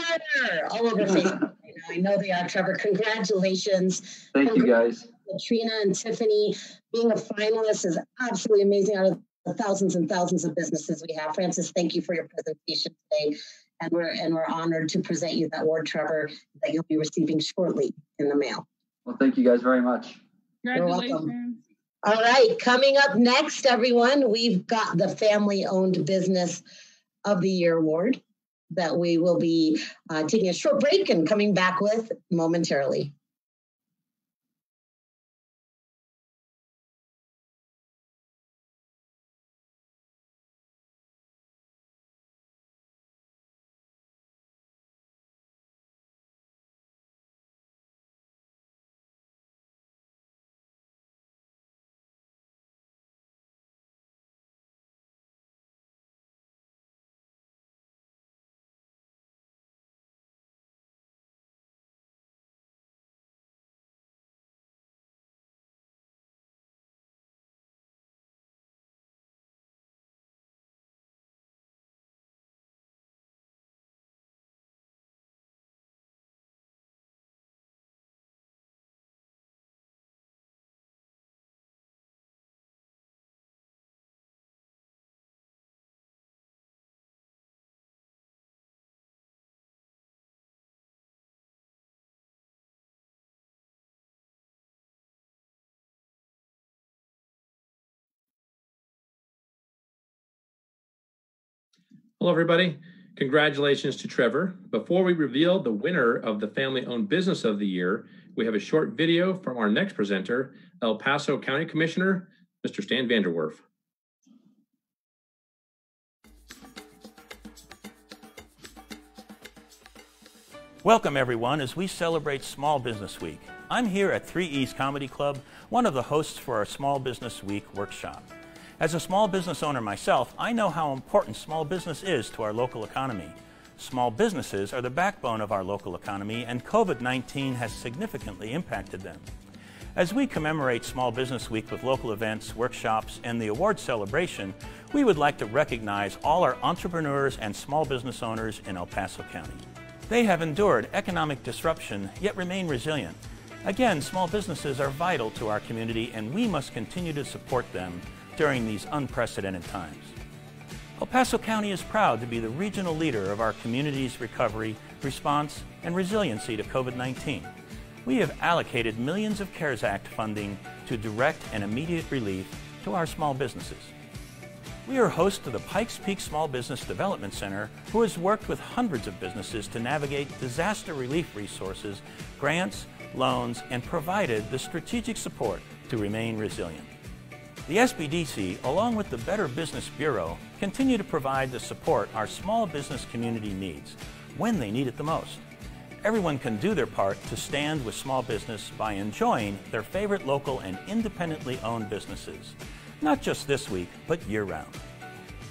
all over Facebook. I know they are, Trevor. Congratulations. Thank you, guys. Katrina and Tiffany, being a finalist is absolutely amazing out of the thousands and thousands of businesses we have. Francis, thank you for your presentation today. And we're honored to present you that award, Trevor, that you'll be receiving shortly in the mail. Well, thank you guys very much. You're welcome. All right, coming up next, everyone, we've got the Family-Owned Business of the Year Award that we will be taking a short break and coming back with momentarily. Hello, everybody. Congratulations to Trevor. Before we reveal the winner of the Family-Owned Business of the Year, we have a short video from our next presenter, El Paso County Commissioner, Mr. Stan Vanderworth. Welcome, everyone, as we celebrate Small Business Week. I'm here at 3 East Comedy Club, one of the hosts for our Small Business Week workshop. As a small business owner myself, I know how important small business is to our local economy. Small businesses are the backbone of our local economy, and COVID-19 has significantly impacted them. As we commemorate Small Business Week with local events, workshops, and the award celebration, we would like to recognize all our entrepreneurs and small business owners in El Paso County. They have endured economic disruption, yet remain resilient. Again, small businesses are vital to our community, and we must continue to support them during these unprecedented times. El Paso County is proud to be the regional leader of our community's recovery, response, and resiliency to COVID-19. We have allocated millions of CARES Act funding to direct and immediate relief to our small businesses. We are host to the Pikes Peak Small Business Development Center, who has worked with hundreds of businesses to navigate disaster relief resources, grants, loans, and provided the strategic support to remain resilient. The SBDC, along with the Better Business Bureau, continue to provide the support our small business community needs when they need it the most. Everyone can do their part to stand with small business by enjoying their favorite local and independently owned businesses, not just this week, but year-round.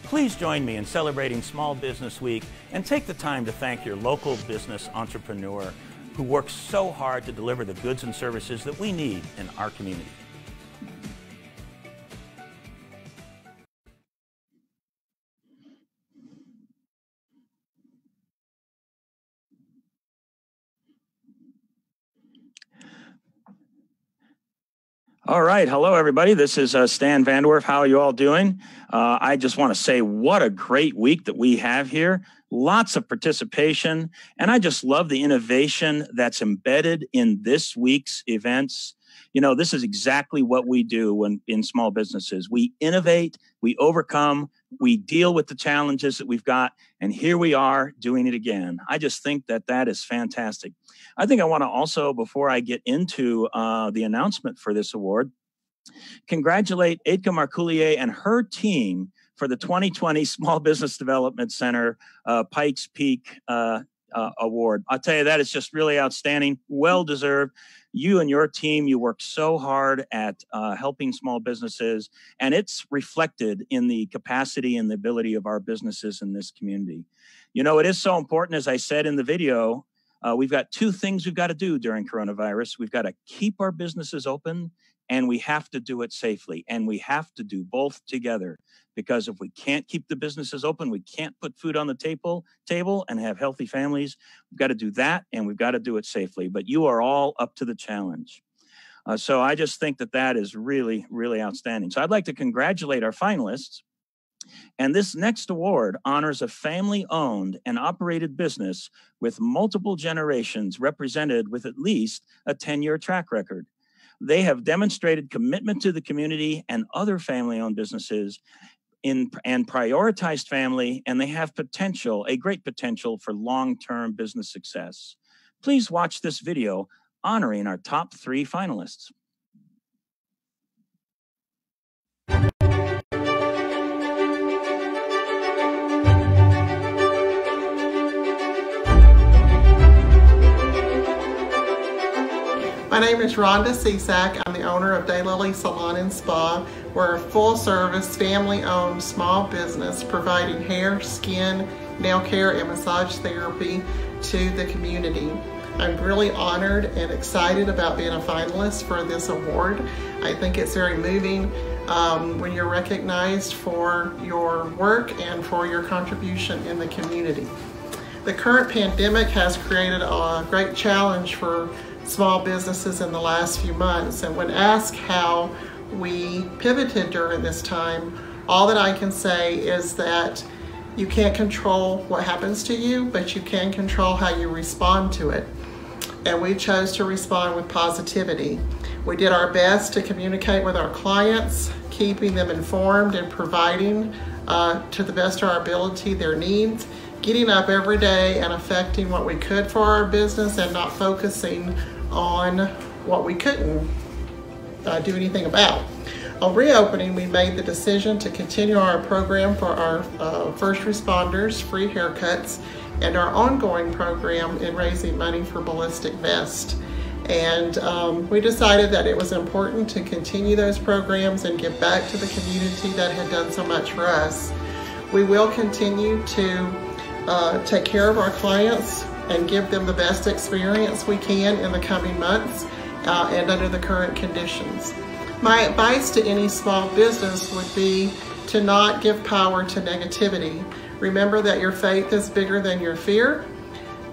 Please join me in celebrating Small Business Week and take the time to thank your local business entrepreneur who works so hard to deliver the goods and services that we need in our community. All right. Hello, everybody. This is Stan Vanderwerf. How are you all doing? I just want to say what a great week that we have here. Lots of participation. And I just love the innovation that's embedded in this week's events. You know, this is exactly what we do in small businesses. We innovate, we overcome, we deal with the challenges that we've got, and here we are doing it again. I just think that that is fantastic. I think I want to also, before I get into the announcement for this award, congratulate Edka Marcoulier and her team for the 2020 Small Business Development Center Pikes Peak Award. I'll tell you, that is just really outstanding, well-deserved. You and your team, you work so hard at helping small businesses, and it's reflected in the capacity and the ability of our businesses in this community. You know, it is so important, as I said in the video, we've got two things we've got to do during coronavirus. We've got to keep our businesses open, and we have to do it safely, and we have to do both together, because if we can't keep the businesses open, we can't put food on the table and have healthy families. We've got to do that, and we've got to do it safely. But you are all up to the challenge. So I just think that that is really, really outstanding. So I'd like to congratulate our finalists. And this next award honors a family-owned and operated business with multiple generations represented with at least a 10-year track record. They have demonstrated commitment to the community and other family-owned businesses and prioritized family, and they have potential, a great potential for long-term business success. Please watch this video honoring our top 3 finalists. My name is Rhonda Cizak. I'm the owner of Daylily Salon and Spa. We're a full-service, family-owned small business providing hair, skin, nail care, and massage therapy to the community. I'm really honored and excited about being a finalist for this award. I think it's very moving when you're recognized for your work and for your contribution in the community. The current pandemic has created a great challenge for small businesses in the last few months, and when asked how we pivoted during this time, all that I can say is that you can't control what happens to you, but you can control how you respond to it. And we chose to respond with positivity. We did our best to communicate with our clients, keeping them informed and providing to the best of our ability their needs, getting up every day and affecting what we could for our business and not focusing on what we couldn't do anything about. On reopening, we made the decision to continue our program for our first responders, free haircuts, and our ongoing program in raising money for ballistic vests. And we decided that it was important to continue those programs and give back to the community that had done so much for us. We will continue to take care of our clients and give them the best experience we can in the coming months and under the current conditions. My advice to any small business would be to not give power to negativity. Remember that your faith is bigger than your fear.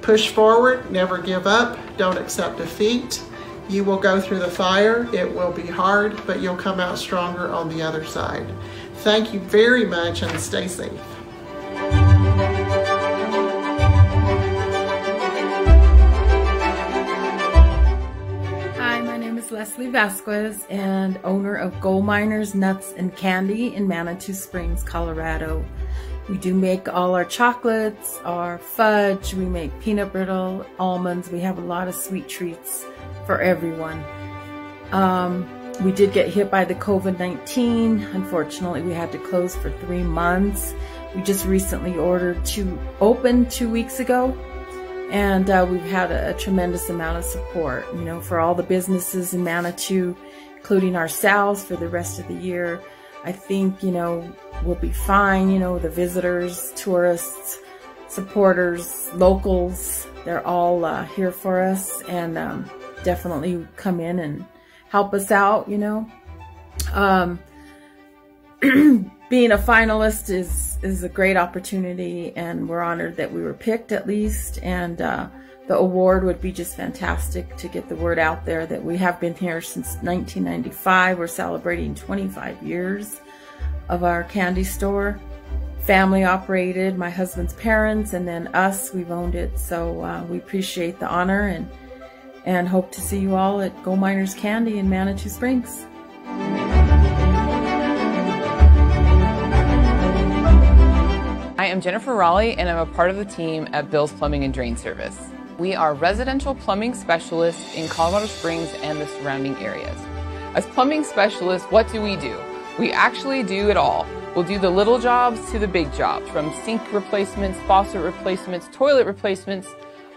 Push forward, never give up, don't accept defeat. You will go through the fire, it will be hard, but you'll come out stronger on the other side. Thank you very much and stay safe. Leslie Vasquez, and owner of Gold Miners Nuts and Candy in Manitou Springs, Colorado. We do make all our chocolates, our fudge, we make peanut brittle, almonds. We have a lot of sweet treats for everyone. We did get hit by the COVID-19. Unfortunately, we had to close for 3 months. We just recently ordered to open 2 weeks ago. And we've had a tremendous amount of support, you know, for all the businesses in Manitou, including ourselves for the rest of the year. I think, you know, we'll be fine. You know, the visitors, tourists, supporters, locals, they're all here for us, and definitely come in and help us out, you know. Being a finalist is a great opportunity, and we're honored that we were picked at least, and the award would be just fantastic to get the word out there that we have been here since 1995. We're celebrating 25 years of our candy store. Family operated, my husband's parents, and then us, we've owned it. So we appreciate the honor and hope to see you all at Gold Miners Candy in Manitou Springs. I am Jennifer Raleigh, and I'm a part of the team at Bill's Plumbing and Drain Service. We are residential plumbing specialists in Colorado Springs and the surrounding areas. As plumbing specialists, what do? We actually do it all. We'll do the little jobs to the big jobs, from sink replacements, faucet replacements, toilet replacements,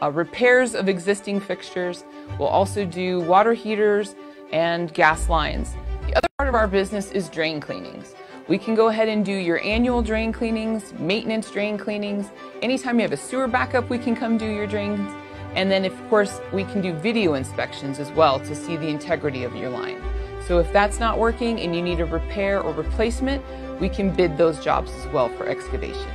repairs of existing fixtures. We'll also do water heaters and gas lines. The other part of our business is drain cleanings. We can go ahead and do your annual drain cleanings, maintenance drain cleanings. Anytime you have a sewer backup, we can come do your drains. And then, of course, we can do video inspections as well to see the integrity of your line. So if that's not working and you need a repair or replacement, we can bid those jobs as well for excavation.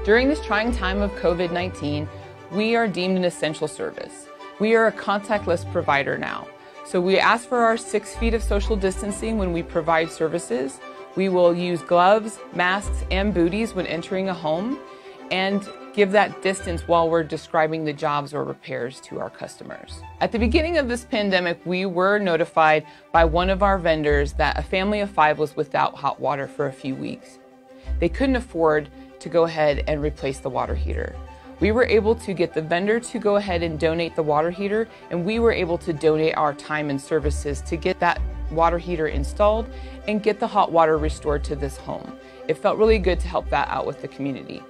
During this trying time of COVID-19, we are deemed an essential service. We are a contactless provider now. So we ask for our 6 feet of social distancing when we provide services. We will use gloves, masks, and booties when entering a home, and give that distance while we're describing the jobs or repairs to our customers. At the beginning of this pandemic, we were notified by one of our vendors that a family of 5 was without hot water for a few weeks. They couldn't afford to go ahead and replace the water heater. We were able to get the vendor to go ahead and donate the water heater, and we were able to donate our time and services to get that water heater installed and get the hot water restored to this home. It felt really good to help that out with the community.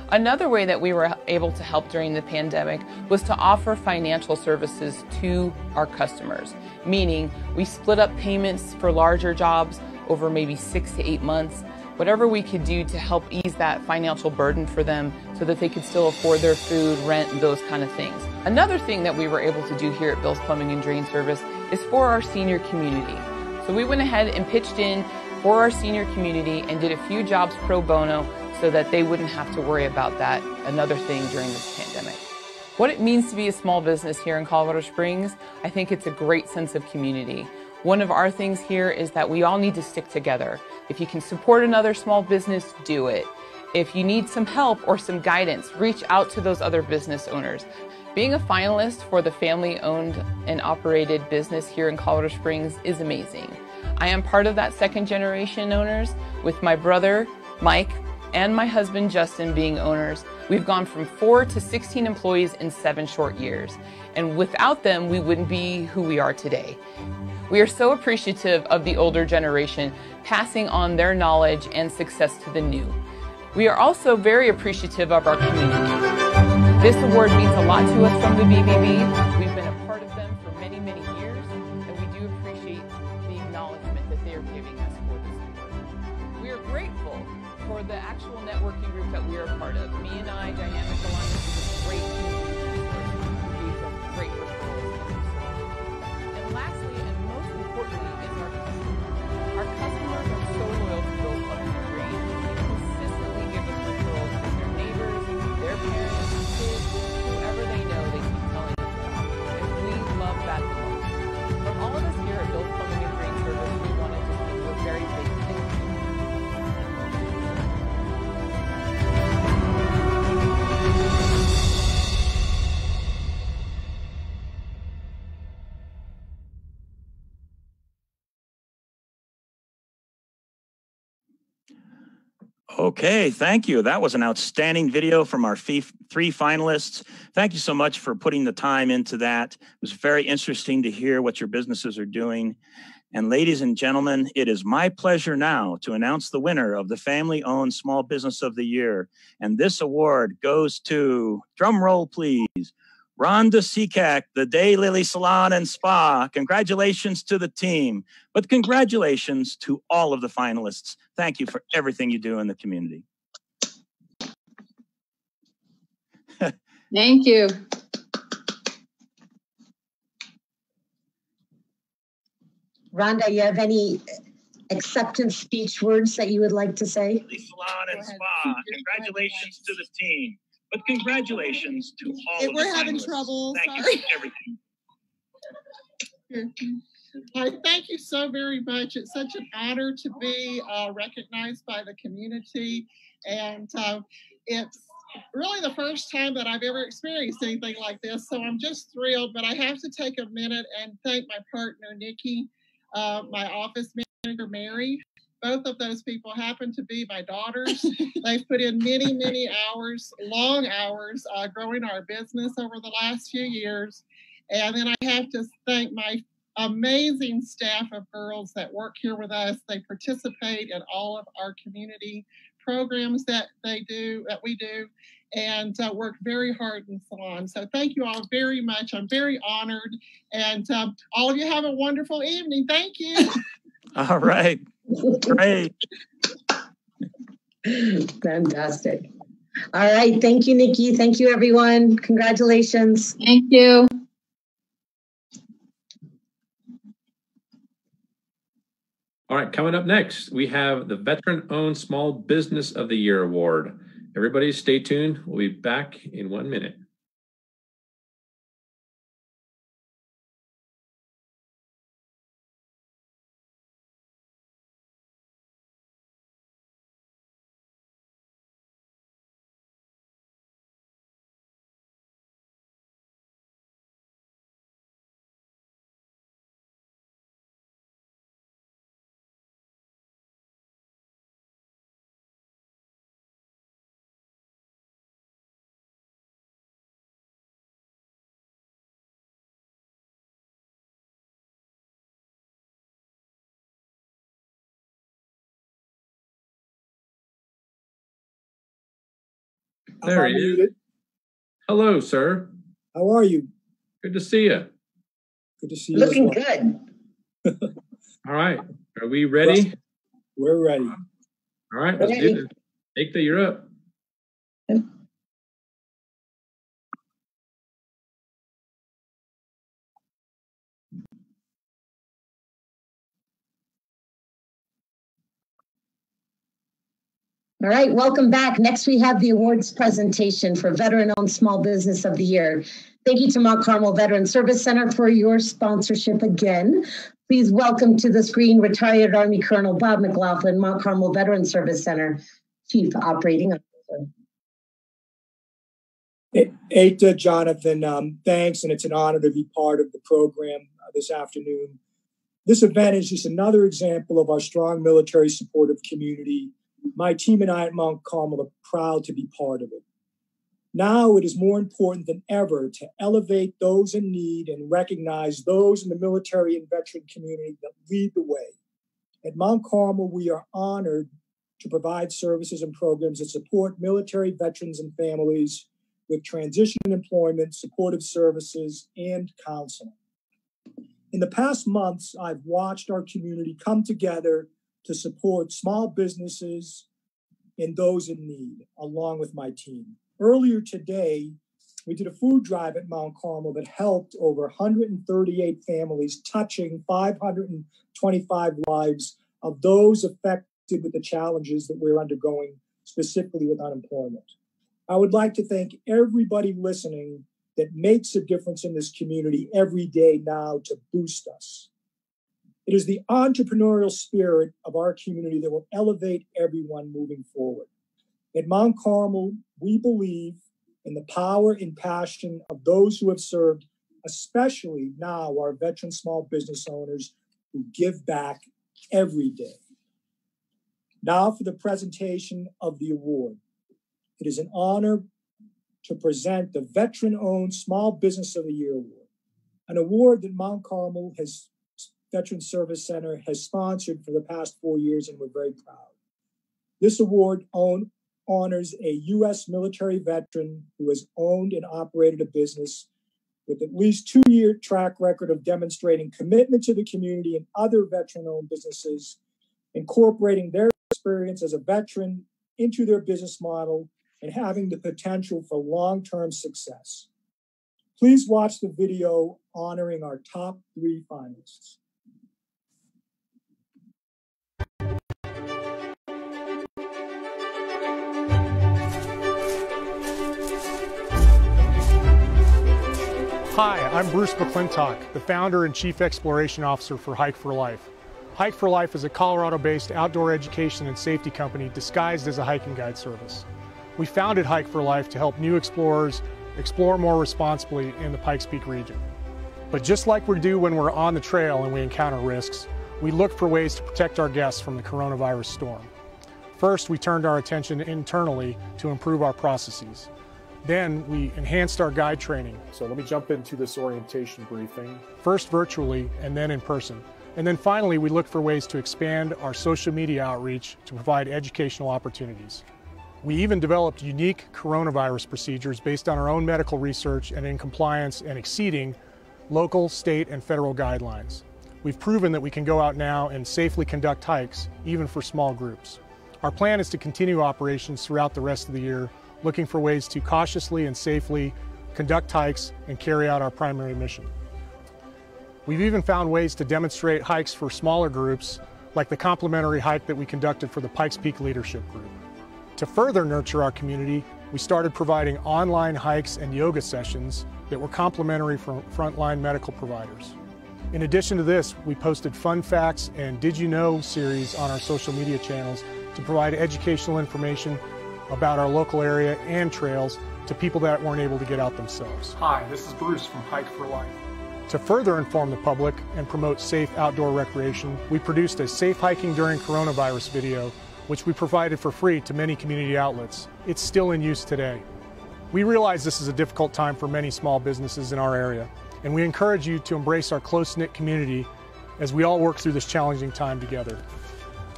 Another way that we were able to help during the pandemic was to offer financial services to our customers, meaning we split up payments for larger jobs over maybe 6 to 8 months, whatever we could do to help ease that financial burden for them so that they could still afford their food, rent, those kind of things. Another thing that we were able to do here at Bill's Plumbing and Drain Service is for our senior community. So we went ahead and pitched in for our senior community and did a few jobs pro bono so that they wouldn't have to worry about that, another thing during this pandemic. What it means to be a small business here in Colorado Springs, I think it's a great sense of community. One of our things here is that we all need to stick together. If you can support another small business, do it. If you need some help or some guidance, reach out to those other business owners. Being a finalist for the family-owned and operated business here in Colorado Springs is amazing. I am part of that second-generation owners, with my brother, Mike, and my husband, Justin, being owners. We've gone from 4 to 16 employees in 7 short years. And without them, we wouldn't be who we are today. We are so appreciative of the older generation passing on their knowledge and success to the new. We are also very appreciative of our community. This award means a lot to us from the BBB. We've been a part of them for many, many years, and we do appreciate the acknowledgement that they are giving us for this award. We are grateful for the actual networking group that we are a part of. Me and I, Dynamic Alliance, is a great community resource who gives us great referrals. And lastly, and most importantly, is our customers. Our customers are so loyal to Bill's Plumbing and Drain. They consistently give us referrals from their neighbors, their parents, kids, whoever they know, they keep telling us about. And we love that the most. From all of us here at Bill's Plumbing and Drain Service, we wanted to give you a very big thank you. Okay, thank you. That was an outstanding video from our 3 finalists. Thank you so much for putting the time into that. It was very interesting to hear what your businesses are doing. And ladies and gentlemen, it is my pleasure now to announce the winner of the Family-Owned Small Business of the Year. And this award goes to, drum roll please, Rhonda Cizak, the Daylily Salon and Spa. Congratulations to the team, but congratulations to all of the finalists. Thank you for everything you do in the community. Thank you. Rhonda, you have any acceptance speech words that you would like to say? Salon and Spa. Congratulations to the team. But congratulations to all of We're having finalists. trouble. Thank Sorry. you for everything. Thank you so very much. It's such an honor to be recognized by the community. And it's really the first time that I've ever experienced anything like this. So I'm just thrilled. But I have to take a minute and thank my partner, Nikki, my office manager, Mary. Both of those people happen to be my daughters. They've put in many, many hours, long hours, growing our business over the last few years. And then I have to thank my amazing staff of girls that work here with us. They participate in all of our community programs that we do, and work very hard in salon. So thank you all very much. I'm very honored. And all of you have a wonderful evening. Thank you. All right. Great. Fantastic. All right. Thank you, Nikki. Thank you, everyone. Congratulations. Thank you. All right, coming up next, we have the Veteran-Owned Small Business of the Year Award. Everybody stay tuned. We'll be back in 1 minute. There he is. Hello, sir. How are you? Good to see you. Good to see you. Looking good. All right. Are we ready? We're ready. All right, let's do this. Ekta, you're up. All right, welcome back. Next, we have the awards presentation for Veteran-Owned Small Business of the Year. Thank you to Mount Carmel Veteran Service Center for your sponsorship again. Please welcome to the screen retired Army Colonel Bob McLaughlin, Mount Carmel Veteran Service Center Chief Operating Officer. Eta, Jonathan, thanks, and it's an honor to be part of the program this afternoon. This event is just another example of our strong military supportive community. My team and I at Mount Carmel are proud to be part of it. Now it is more important than ever to elevate those in need and recognize those in the military and veteran community that lead the way. At Mount Carmel, we are honored to provide services and programs that support military veterans and families with transition employment, supportive services, and counseling. In the past months, I've watched our community come together to support small businesses and those in need, along with my team. Earlier today, we did a food drive at Mount Carmel that helped over 138 families, touching 525 lives of those affected with the challenges that we're undergoing, specifically with unemployment. I would like to thank everybody listening that makes a difference in this community every day now to boost us. It is the entrepreneurial spirit of our community that will elevate everyone moving forward. At Mount Carmel, we believe in the power and passion of those who have served, especially now our veteran small business owners who give back every day. Now for the presentation of the award. It is an honor to present the Veteran-Owned Small Business of the Year Award, an award that Mount Carmel Veteran Service Center has sponsored for the past 4 years, and we're very proud. This award honors a U.S. military veteran who has owned and operated a business with at least 2-year track record of demonstrating commitment to the community and other veteran-owned businesses, incorporating their experience as a veteran into their business model and having the potential for long-term success. Please watch the video honoring our top 3 finalists. Hi, I'm Bruce McClintock, the founder and chief exploration officer for Hike for Life. Hike for Life is a Colorado-based outdoor education and safety company disguised as a hiking guide service. We founded Hike for Life to help new explorers explore more responsibly in the Pikes Peak region. But just like we do when we're on the trail and we encounter risks, we look for ways to protect our guests from the coronavirus storm. First, we turned our attention internally to improve our processes. Then we enhanced our guide training. So let me jump into this orientation briefing. First virtually and then in person. And then finally, we looked for ways to expand our social media outreach to provide educational opportunities. We even developed unique coronavirus procedures based on our own medical research and in compliance and exceeding local, state, and federal guidelines. We've proven that we can go out now and safely conduct hikes, even for small groups. Our plan is to continue operations throughout the rest of the year, looking for ways to cautiously and safely conduct hikes and carry out our primary mission. We've even found ways to demonstrate hikes for smaller groups, like the complimentary hike that we conducted for the Pikes Peak Leadership Group. To further nurture our community, we started providing online hikes and yoga sessions that were complimentary from frontline medical providers. In addition to this, we posted fun facts and Did You Know series on our social media channels to provide educational information about our local area and trails to people that weren't able to get out themselves. Hi, this is Bruce from Hike for Life. To further inform the public and promote safe outdoor recreation, we produced a Safe Hiking During Coronavirus video, which we provided for free to many community outlets. It's still in use today. We realize this is a difficult time for many small businesses in our area, and we encourage you to embrace our close-knit community as we all work through this challenging time together.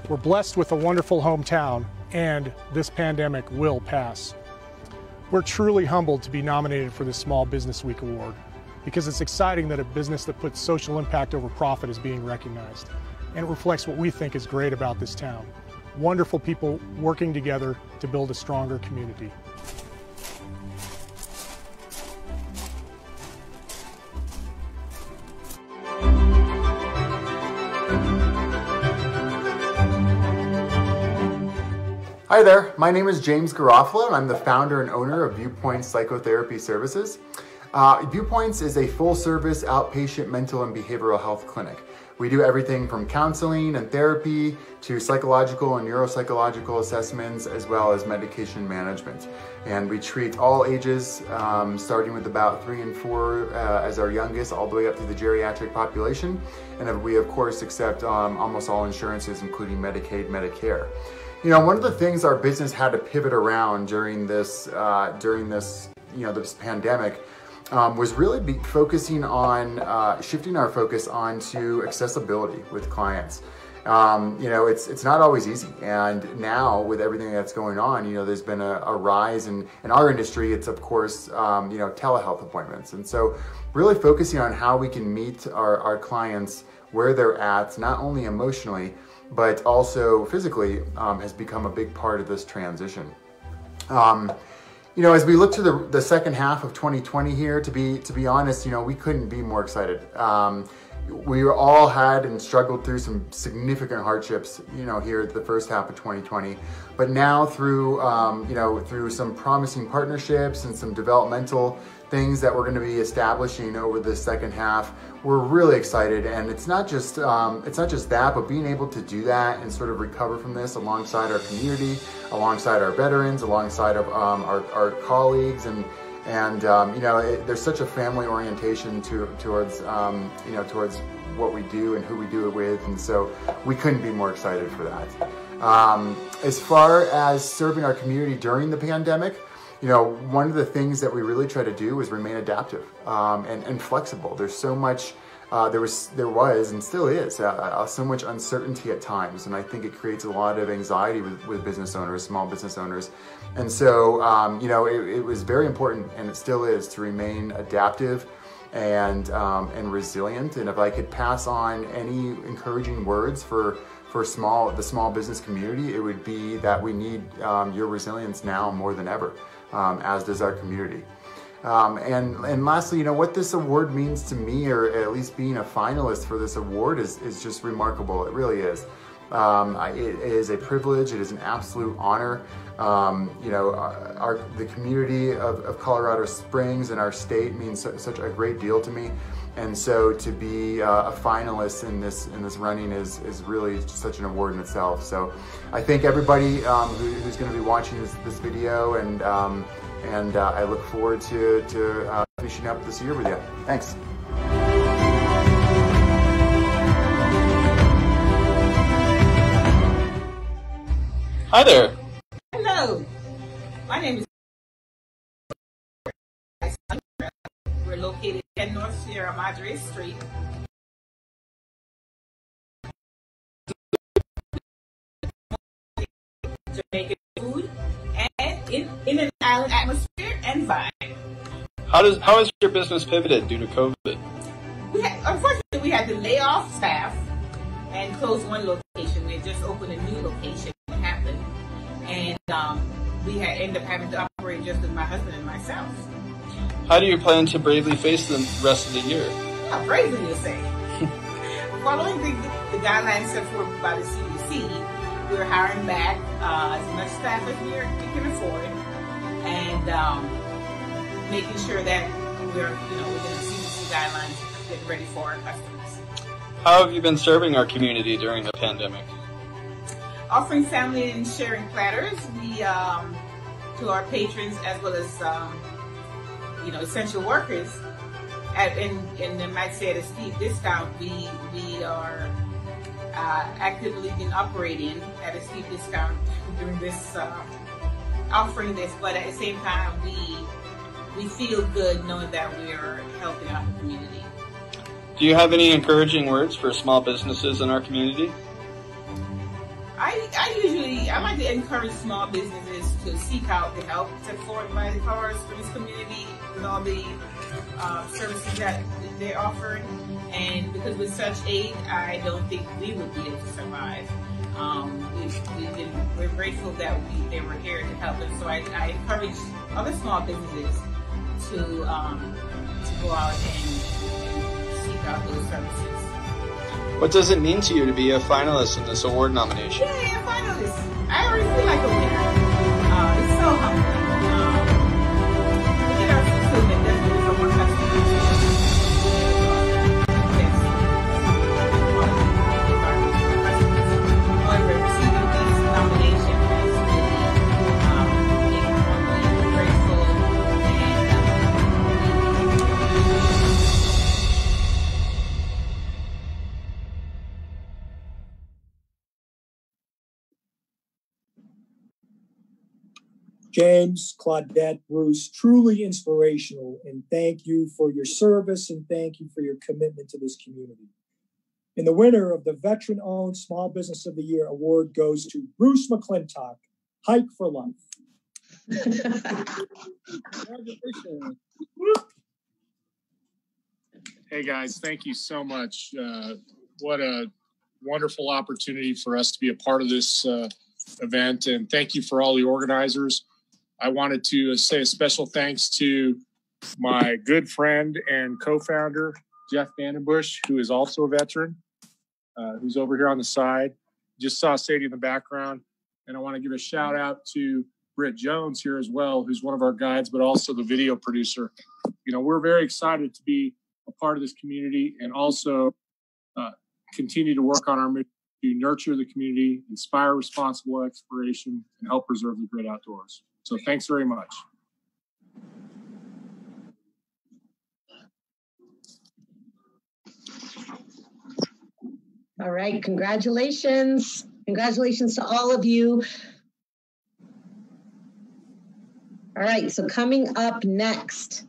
We're blessed with a wonderful hometown, and this pandemic will pass. We're truly humbled to be nominated for this Small Business Week Award, because it's exciting that a business that puts social impact over profit is being recognized, and it reflects what we think is great about this town. Wonderful people working together to build a stronger community. Hi there, my name is James Garofalo and I'm the founder and owner of Viewpoints Psychotherapy Services. Viewpoints is a full-service outpatient mental and behavioral health clinic. We do everything from counseling and therapy to psychological and neuropsychological assessments, as well as medication management. And we treat all ages, starting with about 3 and 4 as our youngest, all the way up to the geriatric population. And we, of course, accept almost all insurances, including Medicaid, Medicare. You know, one of the things our business had to pivot around during this this pandemic was really focusing on shifting our focus onto accessibility with clients. You know, it's not always easy, and now with everything that's going on, you know, there's been a rise in our industry. It's of course you know, telehealth appointments, and so really focusing on how we can meet our clients where they're at, not only emotionally but also physically, has become a big part of this transition. You know, as we look to the second half of 2020 here, to be honest, you know, we couldn't be more excited. We all had and struggled through some significant hardships, you know, here at the first half of 2020. But now through, you know, through some promising partnerships and some developmental things that we're going to be establishing over the second half, we're really excited. And it's not just that, but being able to do that and sort of recover from this alongside our community, alongside our veterans, alongside of our colleagues, and you know, there's such a family orientation towards you know, towards what we do and who we do it with, and so we couldn't be more excited for that. As far as serving our community during the pandemic, you know, one of the things that we really try to do is remain adaptive and flexible. There's so much, there was and still is so much uncertainty at times, and I think it creates a lot of anxiety with business owners, small business owners. And so, you know, it was very important, and it still is, to remain adaptive and resilient. And if I could pass on any encouraging words for the small business community, it would be that we need your resilience now more than ever, as does our community. And lastly, you know, what this award means to me, or at least being a finalist for this award, is just remarkable. It really is. It is a privilege. It is an absolute honor. You know, the community of Colorado Springs and our state means such a great deal to me. And so to be a finalist in this running is really such an award in itself. So I thank everybody who's going to be watching this video, and I look forward to finishing up this year with you. Thanks. Hi there. Hello. My name is. We're located at North Sierra Madre Street. Jamaican food and in an island atmosphere and vibe. How has your business pivoted due to COVID? Unfortunately, we had to lay off staff and close one location. We had just opened a new location. It happened, and we had ended up having to operate just with my husband and myself. How do you plan to bravely face the rest of the year? Not bravely, you say. Following the guidelines set forth by the CDC, we're hiring back as much staff as we can afford, and making sure that we're, you know, within the CDC guidelines, getting ready for our customers. How have you been serving our community during the pandemic? Offering family and sharing platters, we to our patrons, as well as you know, essential workers, and I might say at a steep discount. We are actively been operating at a steep discount during this, offering this, but at the same time, we feel good knowing that we're helping out the community. Do you have any encouraging words for small businesses in our community? I like to encourage small businesses to seek out the help set forth by the Colorado Springs community with all the services that they're offering. And because with such aid, I don't think we would be able to survive. We're grateful that they were here to help us. So I encourage other small businesses to go out and seek out those services. What does it mean to you to be a finalist in this award nomination? Yeah, a finalist. I already feel like a winner. It's so humbling. We get our fulfillment definitely from our customers. James, Claudette, Bruce, truly inspirational, and thank you for your service and thank you for your commitment to this community. And the winner of the Veteran-Owned Small Business of the Year award goes to Bruce McClintock, Hike for Life. Congratulations. Hey guys, thank you so much. What a wonderful opportunity for us to be a part of this event, and thank you for all the organizers. I wanted to say a special thanks to my good friend and co-founder, Jeff Vandenbush, who is also a veteran, who's over here on the side. Just saw Sadie in the background. And I want to give a shout out to Britt Jones here as well, who's one of our guides, but also the video producer. You know, we're very excited to be a part of this community and also continue to work on our mission to nurture the community, inspire responsible exploration, and help preserve the great outdoors. So thanks very much. All right, congratulations. Congratulations to all of you. All right, so coming up next,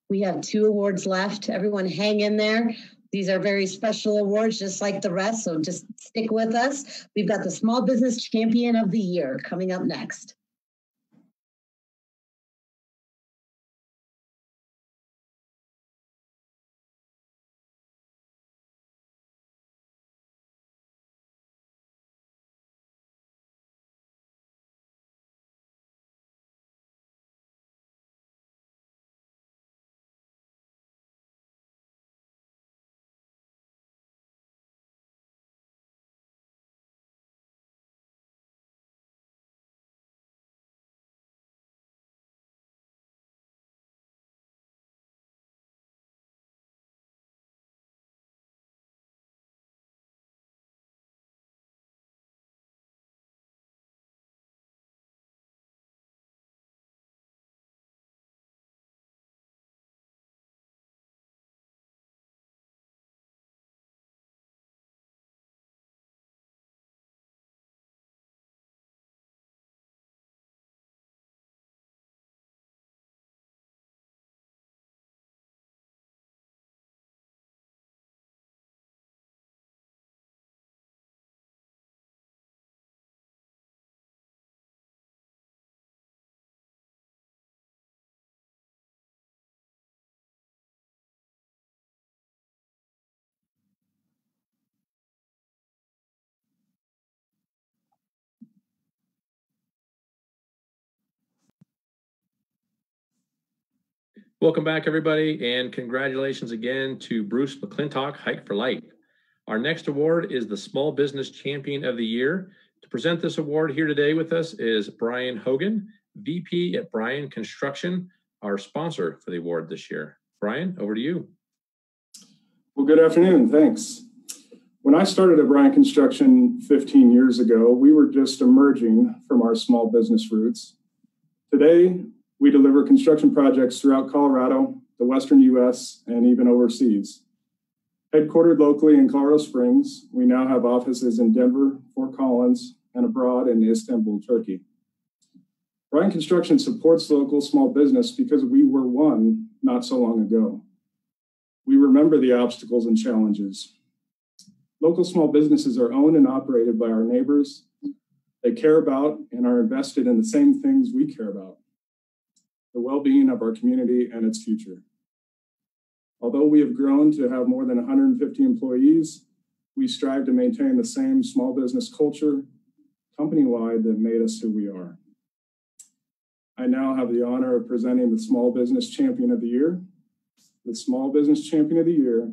we have 2 awards left. Everyone hang in there. These are very special awards, just like the rest, so just stick with us. We've got the Small Business Champion of the Year coming up next. Welcome back, everybody, and congratulations again to Bruce McClintock, Hike for Life. Our next award is the Small Business Champion of the Year. To present this award here today with us is Bryan Hogan, VP at Bryan Construction, our sponsor for the award this year. Bryan, over to you. Well, good afternoon. Thanks. When I started at Bryan Construction 15 years ago, we were just emerging from our small business roots. Today, we deliver construction projects throughout Colorado, the Western U.S., and even overseas. Headquartered locally in Colorado Springs, we now have offices in Denver, Fort Collins, and abroad in Istanbul, Turkey. Bryan Construction supports local small business because we were one not so long ago. We remember the obstacles and challenges. Local small businesses are owned and operated by our neighbors. They care about and are invested in the same things we care about: the well-being of our community and its future. Although we have grown to have more than 150 employees, we strive to maintain the same small business culture company-wide that made us who we are. I now have the honor of presenting the Small Business Champion of the Year. The Small Business Champion of the Year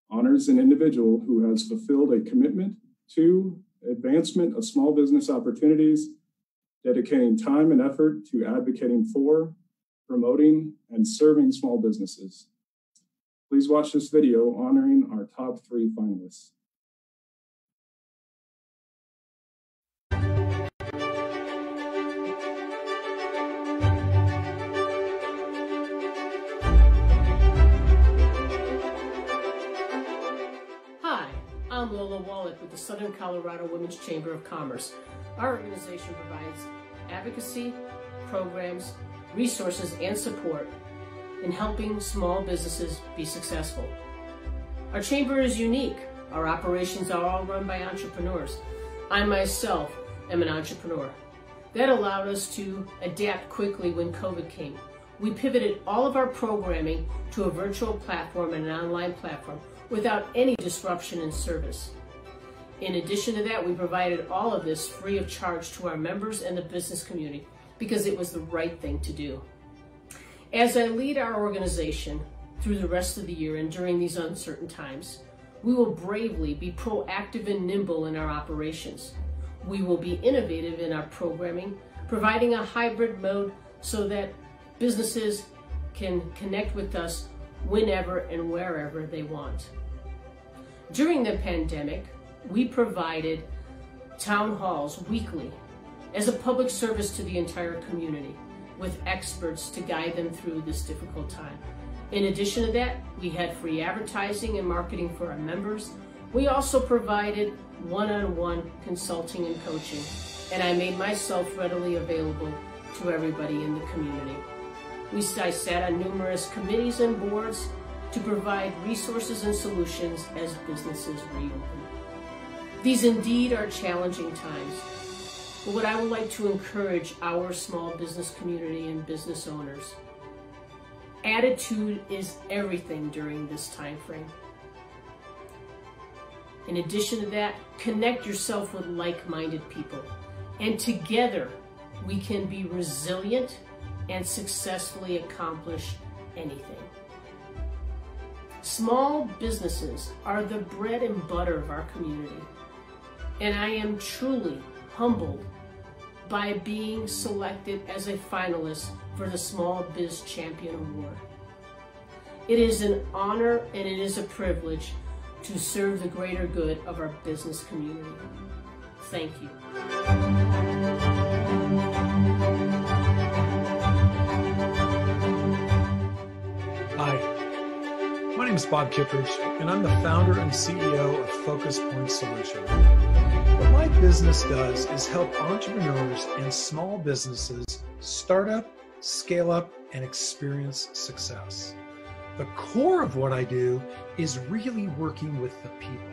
honors an individual who has fulfilled a commitment to advancement of small business opportunities, dedicating time and effort to advocating for, promoting, and serving small businesses. Please watch this video honoring our top 3 finalists. Hi, I'm Lola Wallach with the Southern Colorado Women's Chamber of Commerce. Our organization provides advocacy, programs, resources, and support in helping small businesses be successful. Our chamber is unique. Our operations are all run by entrepreneurs. I myself am an entrepreneur. That allowed us to adapt quickly when COVID came. We pivoted all of our programming to a virtual platform and an online platform without any disruption in service. In addition to that, we provided all of this free of charge to our members and the business community because it was the right thing to do. As I lead our organization through the rest of the year and during these uncertain times, we will bravely be proactive and nimble in our operations. We will be innovative in our programming, providing a hybrid mode so that businesses can connect with us whenever and wherever they want. During the pandemic, we provided town halls weekly as a public service to the entire community with experts to guide them through this difficult time. In addition to that, we had free advertising and marketing for our members. We also provided one-on-one consulting and coaching, and I made myself readily available to everybody in the community. I sat on numerous committees and boards to provide resources and solutions as businesses reopen. These indeed are challenging times, but what I would like to encourage our small business community and business owners, attitude is everything during this time frame. In addition to that, connect yourself with like-minded people, and together we can be resilient and successfully accomplish anything. Small businesses are the bread and butter of our community, and I am truly humbled by being selected as a finalist for the Small Biz Champion Award. It is an honor and it is a privilege to serve the greater good of our business community. Thank you. Hi, my name is Bob Kittredge, and I'm the founder and CEO of Focus Point Solution. What my business does is help entrepreneurs and small businesses start up, scale up, and experience success. The core of what I do is really working with the people.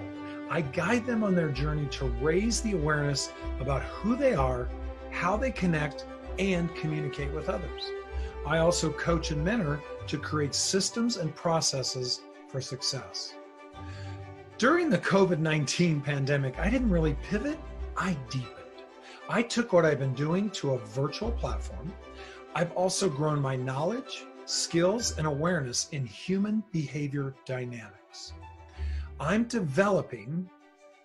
I guide them on their journey to raise the awareness about who they are, how they connect, and communicate with others. I also coach and mentor to create systems and processes for success. During the COVID-19 pandemic, I didn't really pivot, I deepened. I took what I've been doing to a virtual platform. I've also grown my knowledge, skills, and awareness in human behavior dynamics. I'm developing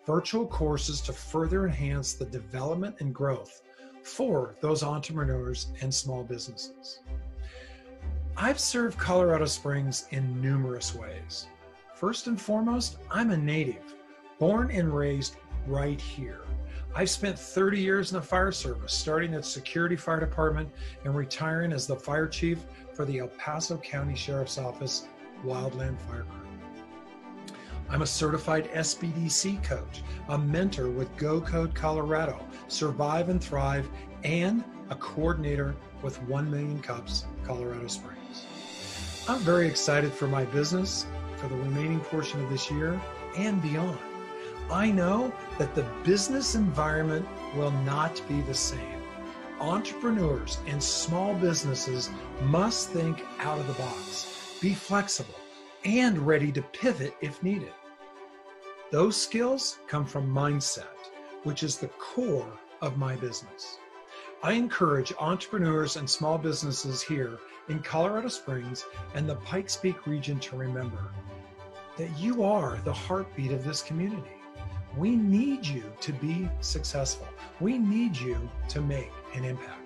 virtual courses to further enhance the development and growth for those entrepreneurs and small businesses. I've served Colorado Springs in numerous ways. First and foremost, I'm a native, born and raised right here. I've spent 30 years in the fire service, starting at Security Fire Department and retiring as the fire chief for the El Paso County Sheriff's Office Wildland Fire Crew. I'm a certified SBDC coach, a mentor with Go Code Colorado, Survive and Thrive, and a coordinator with 1 Million Cups, Colorado Springs. I'm very excited for my business for the remaining portion of this year and beyond. I know that the business environment will not be the same. Entrepreneurs and small businesses must think out of the box, be flexible, and ready to pivot if needed. Those skills come from mindset, which is the core of my business. I encourage entrepreneurs and small businesses here in Colorado Springs and the Pikes Peak region to remember that you are the heartbeat of this community. We need you to be successful. We need you to make an impact.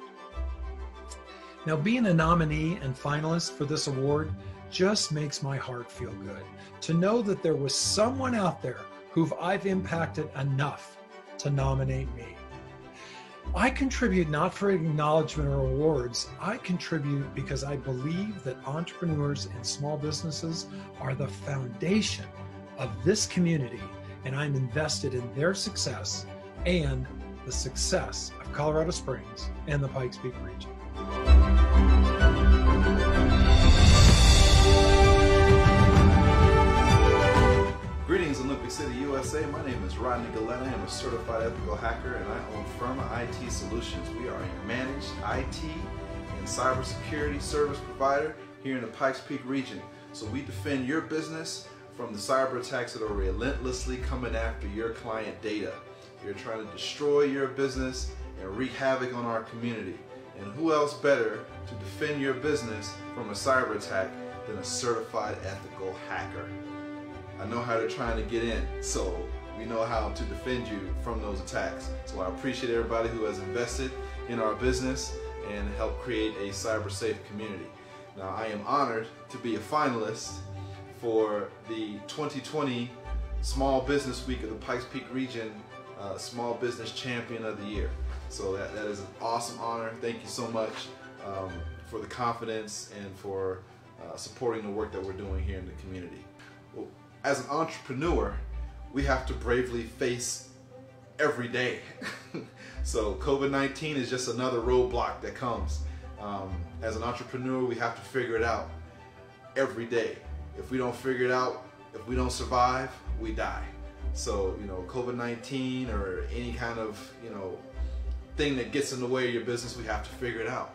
Now, being a nominee and finalist for this award just makes my heart feel good to know that there was someone out there who I've impacted enough to nominate me. I contribute not for acknowledgement or awards. I contribute because I believe that entrepreneurs and small businesses are the foundation of this community, and I'm invested in their success and the success of Colorado Springs and the Pikes Peak region. Greetings, Olympic City, USA. My name is Rhonda Cizak. I am a certified ethical hacker and I own Firma IT Solutions. We are a managed IT and cybersecurity service provider here in the Pikes Peak region. So we defend your business from the cyber attacks that are relentlessly coming after your client data. You're trying to destroy your business and wreak havoc on our community. And who else better to defend your business from a cyber attack than a certified ethical hacker? I know how they're trying to get in, so we know how to defend you from those attacks. So I appreciate everybody who has invested in our business and helped create a cyber safe community. Now I am honored to be a finalist for the 2020 Small Business Week of the Pikes Peak region Small Business Champion of the Year. So that is an awesome honor. Thank you so much for the confidence and for supporting the work that we're doing here in the community. Well, as an entrepreneur, we have to bravely face every day. So COVID-19 is just another roadblock that comes. As an entrepreneur, we have to figure it out every day. If we don't figure it out, if we don't survive, we die. So, COVID-19 or any kind of, thing that gets in the way of your business, we have to figure it out.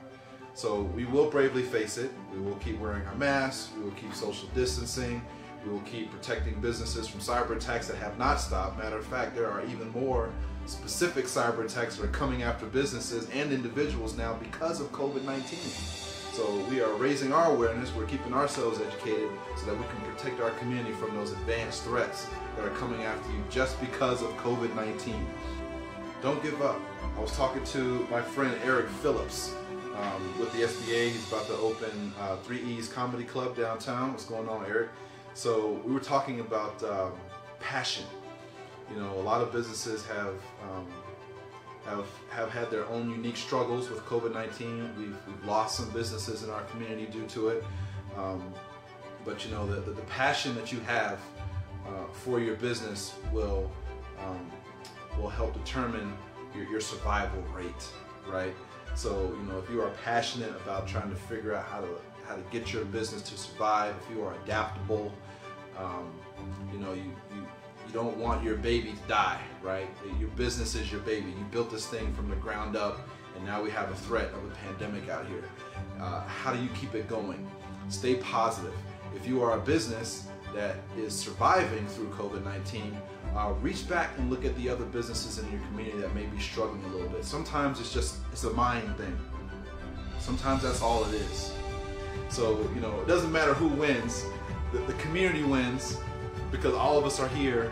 So we will bravely face it. We will keep wearing our masks. We will keep social distancing. We will keep protecting businesses from cyber attacks that have not stopped. Matter of fact, there are even more specific cyber attacks that are coming after businesses and individuals now because of COVID-19. So we are raising our awareness, we're keeping ourselves educated so that we can protect our community from those advanced threats that are coming after you just because of COVID-19. Don't give up. I was talking to my friend Eric Phillips with the SBA. He's about to open 3E's Comedy Club downtown. What's going on, Eric? So we were talking about passion. A lot of businesses have had their own unique struggles with COVID-19. We've lost some businesses in our community due to it. But the passion that you have for your business will help determine your survival rate, right? So if you are passionate about trying to figure out how to get your business to survive, if you are adaptable, you don't want your baby to die, right? Your business is your baby. You built this thing from the ground up, and now we have a threat of a pandemic out here. How do you keep it going? Stay positive. If you are a business that is surviving through COVID-19, reach back and look at the other businesses in your community that may be struggling a little bit. Sometimes it's a mind thing. Sometimes that's all it is. So, it doesn't matter who wins. The community wins because all of us are here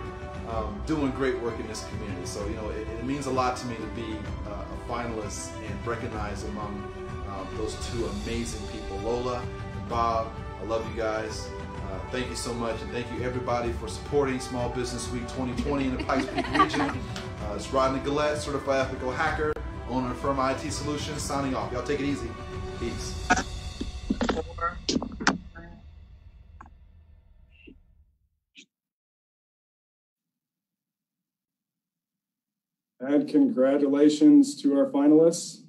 doing great work in this community. So, it means a lot to me to be a finalist and recognized among those two amazing people, Lola and Bob. I love you guys. Thank you so much, and thank you everybody for supporting Small Business Week 2020 in the Pikes Peak region. It's Rhonda Cizak, certified ethical hacker, owner of Firma IT Solutions, signing off. Y'all take it easy. Peace. And congratulations to our finalists.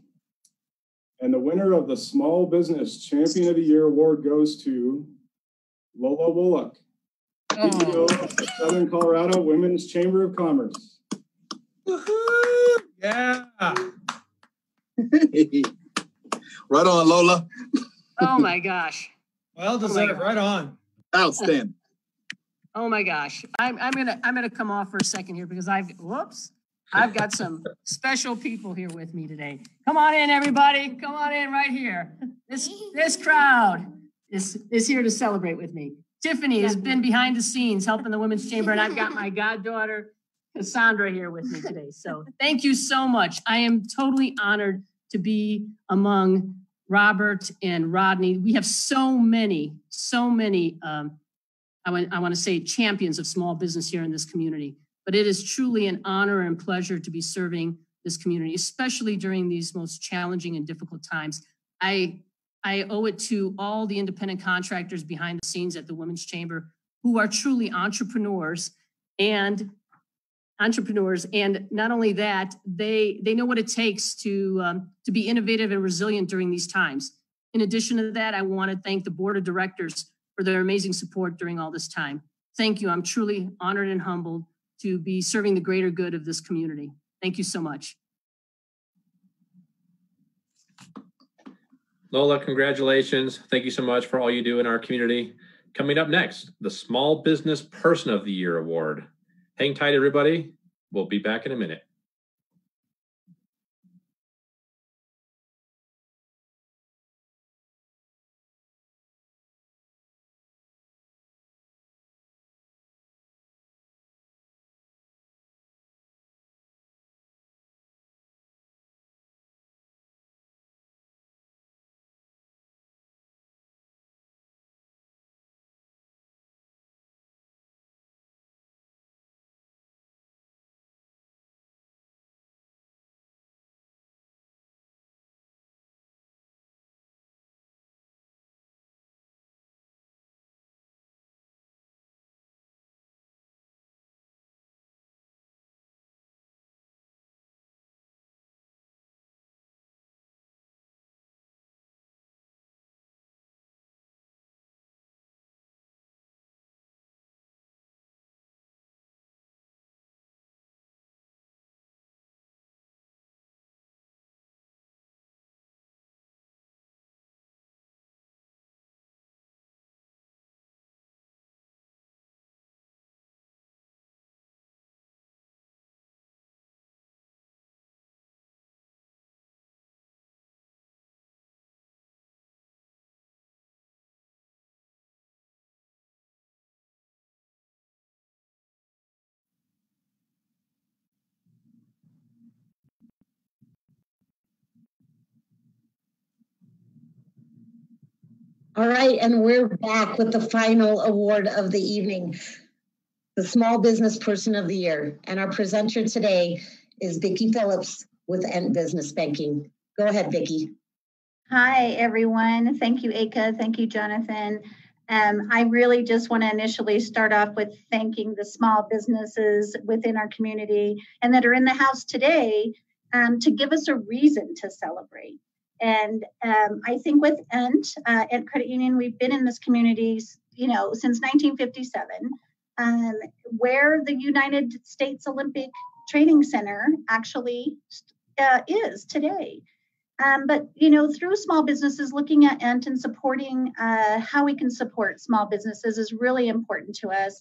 And the winner of the Small Business Champion of the Year award goes to Lola Wolak, CEO of the Southern Colorado Women's Chamber of Commerce. Woohoo! Yeah. Right on, Lola. Oh my gosh. Well deserved. Right on. Outstanding. Oh my gosh. I'm gonna come off for a second here because I've got some special people here with me today. Come on in, everybody. Come on in right here. This crowd is here to celebrate with me. Tiffany has been behind the scenes helping the Women's Chamber, and I've got my goddaughter, Cassandra, here with me today. So thank you so much. I am totally honored to be among Robert and Rodney. We have so many, I want to say champions of small business here in this community. But it is truly an honor and pleasure to be serving this community, especially during these most challenging and difficult times. I owe it to all the independent contractors behind the scenes at the Women's Chamber who are truly entrepreneurs and entrepreneurs. And not only that, they know what it takes to be innovative and resilient during these times. In addition to that, I want to thank the board of directors for their amazing support during all this time. Thank you. I'm truly honored and humbled to be serving the greater good of this community. Thank you so much. Lola, congratulations. Thank you so much for all you do in our community. Coming up next, the Small Business Person of the Year Award. Hang tight, everybody. We'll be back in a minute. All right, and we're back with the final award of the evening, the Small Business Person of the Year. And our presenter today is Vicki Phillips with Tnt Business Banking. Go ahead, Vicki. Hi, everyone. Thank you, Aka. Thank you, Jonathan. I really just want to initially start off with thanking the small businesses within our community and that are in the house today to give us a reason to celebrate. And I think with Tnt Credit Union, we've been in this community, since 1957, where the United States Olympic Training Center actually is today. But, through small businesses, looking at Tnt and supporting how we can support small businesses is really important to us.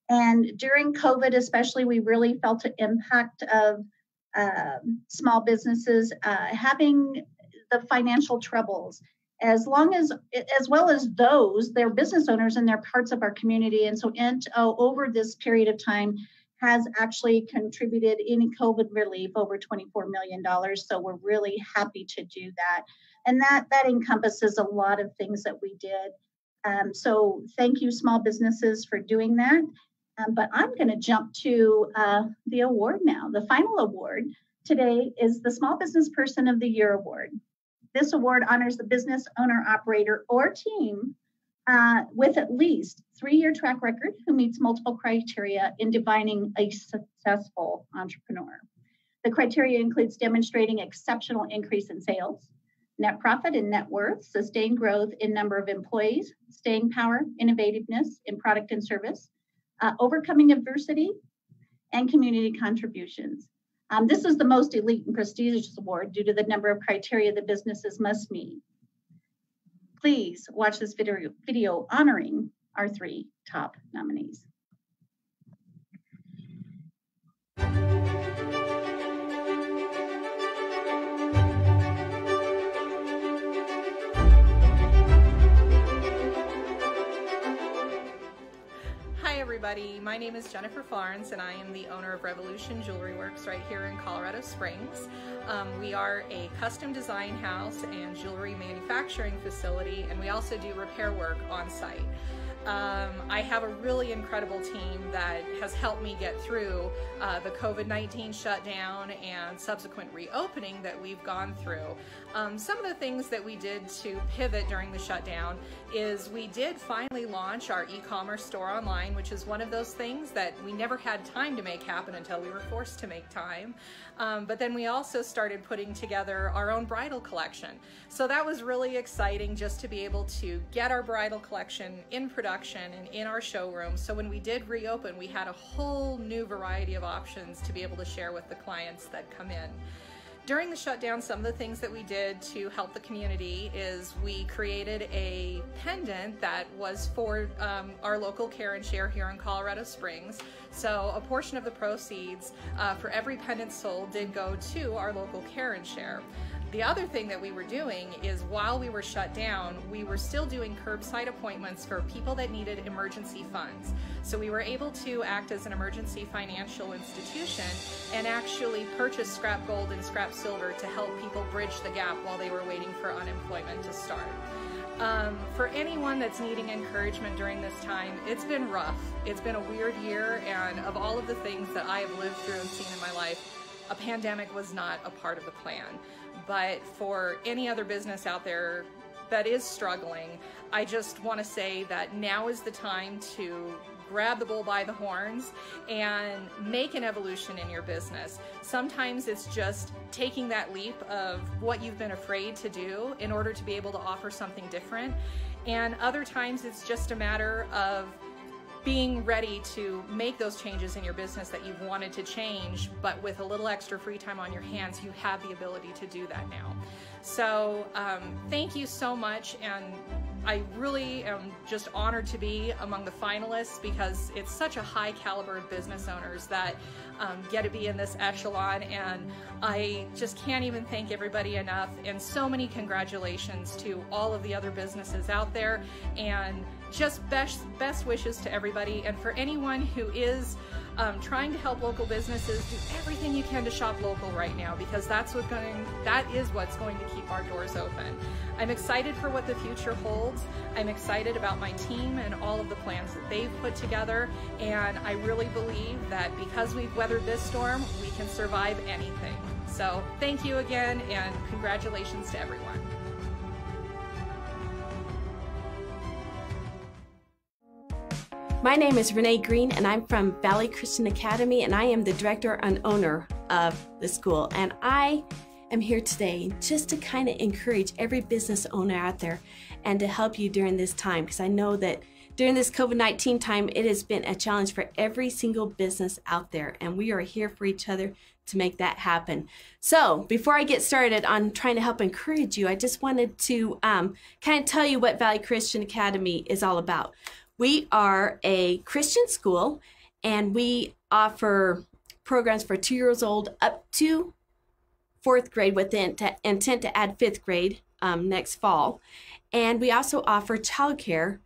And during COVID, especially, we really felt the impact of small businesses having the financial troubles, as well as their business owners and their parts of our community. And so Tnt, over this period of time, has actually contributed in COVID relief over $24 million. So we're really happy to do that. And that encompasses a lot of things that we did. So thank you, small businesses, for doing that. But I'm going to jump to the award now. The final award today is the Small Business Person of the Year Award. This award honors the business owner, operator, or team with at least 3-year track record who meets multiple criteria in defining a successful entrepreneur. The criteria includes demonstrating exceptional increase in sales, net profit and net worth, sustained growth in number of employees, staying power, innovativeness in product and service, overcoming adversity, and community contributions. This is the most elite and prestigious award due to the number of criteria the businesses must meet. Please watch this video honoring our 3 top nominees. Hi everybody, my name is Jennifer Florence and I am the owner of Revolution Jewelry Works right here in Colorado Springs. We are a custom design house and jewelry manufacturing facility, and we also do repair work on site. I have a really incredible team that has helped me get through the COVID-19 shutdown and subsequent reopening that we've gone through. Some of the things that we did to pivot during the shutdown is we did finally launch our e-commerce store online, which is one of those things that we never had time to make happen until we were forced to make time. But then we also started putting together our own bridal collection. So that was really exciting, just to be able to get our bridal collection in production and in our showroom. So when we did reopen, we had a whole new variety of options to be able to share with the clients that come in. During the shutdown, some of the things that we did to help the community is we created a pendant that was for our local care and share here in Colorado Springs. So a portion of the proceeds for every pendant sold did go to our local care and share. The other thing that we were doing is while we were shut down, we were still doing curbside appointments for people that needed emergency funds. So we were able to act as an emergency financial institution and actually purchase scrap gold and scrap silver to help people bridge the gap while they were waiting for unemployment to start. For anyone that's needing encouragement during this time, it's been rough. It's been a weird year, and of all of the things that I have lived through and seen in my life, a pandemic was not a part of the plan. But for any other business out there that is struggling, I just want to say that now is the time to grab the bull by the horns and make an evolution in your business. Sometimes it's just taking that leap of what you've been afraid to do in order to be able to offer something different. And other times it's just a matter of being ready to make those changes in your business that you've wanted to change, but with a little extra free time on your hands, you have the ability to do that now. So thank you so much, and I really am just honored to be among the finalists because it's such a high caliber of business owners that get to be in this echelon, and I just can't even thank everybody enough, and so many congratulations to all of the other businesses out there, and just best wishes to everybody. And for anyone who is trying to help local businesses, do everything you can to shop local right now, because that is what's going to keep our doors open. I'm excited for what the future holds. I'm excited about my team and all of the plans that they've put together, and I really believe that because we've weathered this storm, we can survive anything. So thank you again, and congratulations to everyone. My name is Renee Green, and I'm from Valley Christian Academy, and I am the director and owner of the school. And I am here today just to kind of encourage every business owner out there and to help you during this time, because I know that during this COVID-19 time, it has been a challenge for every single business out there, and we are here for each other to make that happen. So before I get started on trying to help encourage you, I just wanted to kind of tell you what Valley Christian Academy is all about. We are a Christian school, and we offer programs for 2 years old up to 4th grade with the intent to add 5th grade next fall. And we also offer childcare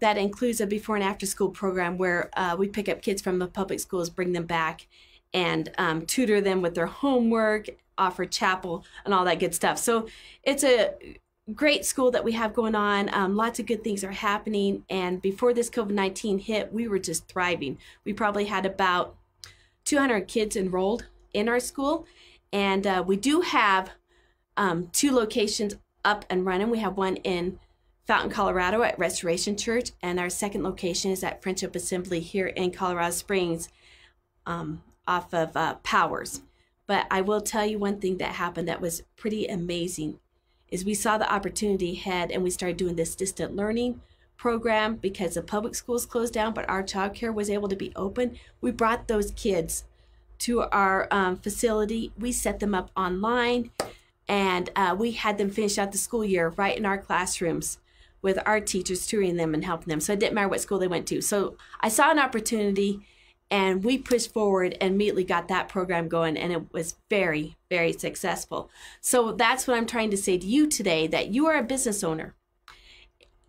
that includes a before and after school program where we pick up kids from the public schools, bring them back, and tutor them with their homework, offer chapel, and all that good stuff. So it's a great school that we have going on. Lots of good things are happening. And before this COVID-19 hit, we were just thriving. We probably had about 200 kids enrolled in our school. And we do have 2 locations up and running. We have one in Fountain, Colorado at Restoration Church. And our second location is at Friendship Assembly here in Colorado Springs off of Powers. But I will tell you one thing that happened that was pretty amazing is we saw the opportunity ahead, and we started doing this distant learning program because the public schools closed down, but our childcare was able to be open. We brought those kids to our facility. We set them up online, and we had them finish out the school year right in our classrooms with our teachers tutoring them and helping them. So it didn't matter what school they went to. So I saw an opportunity, and we pushed forward and immediately got that program going, and it was very, very successful. So that's what I'm trying to say to you today, that you are a business owner.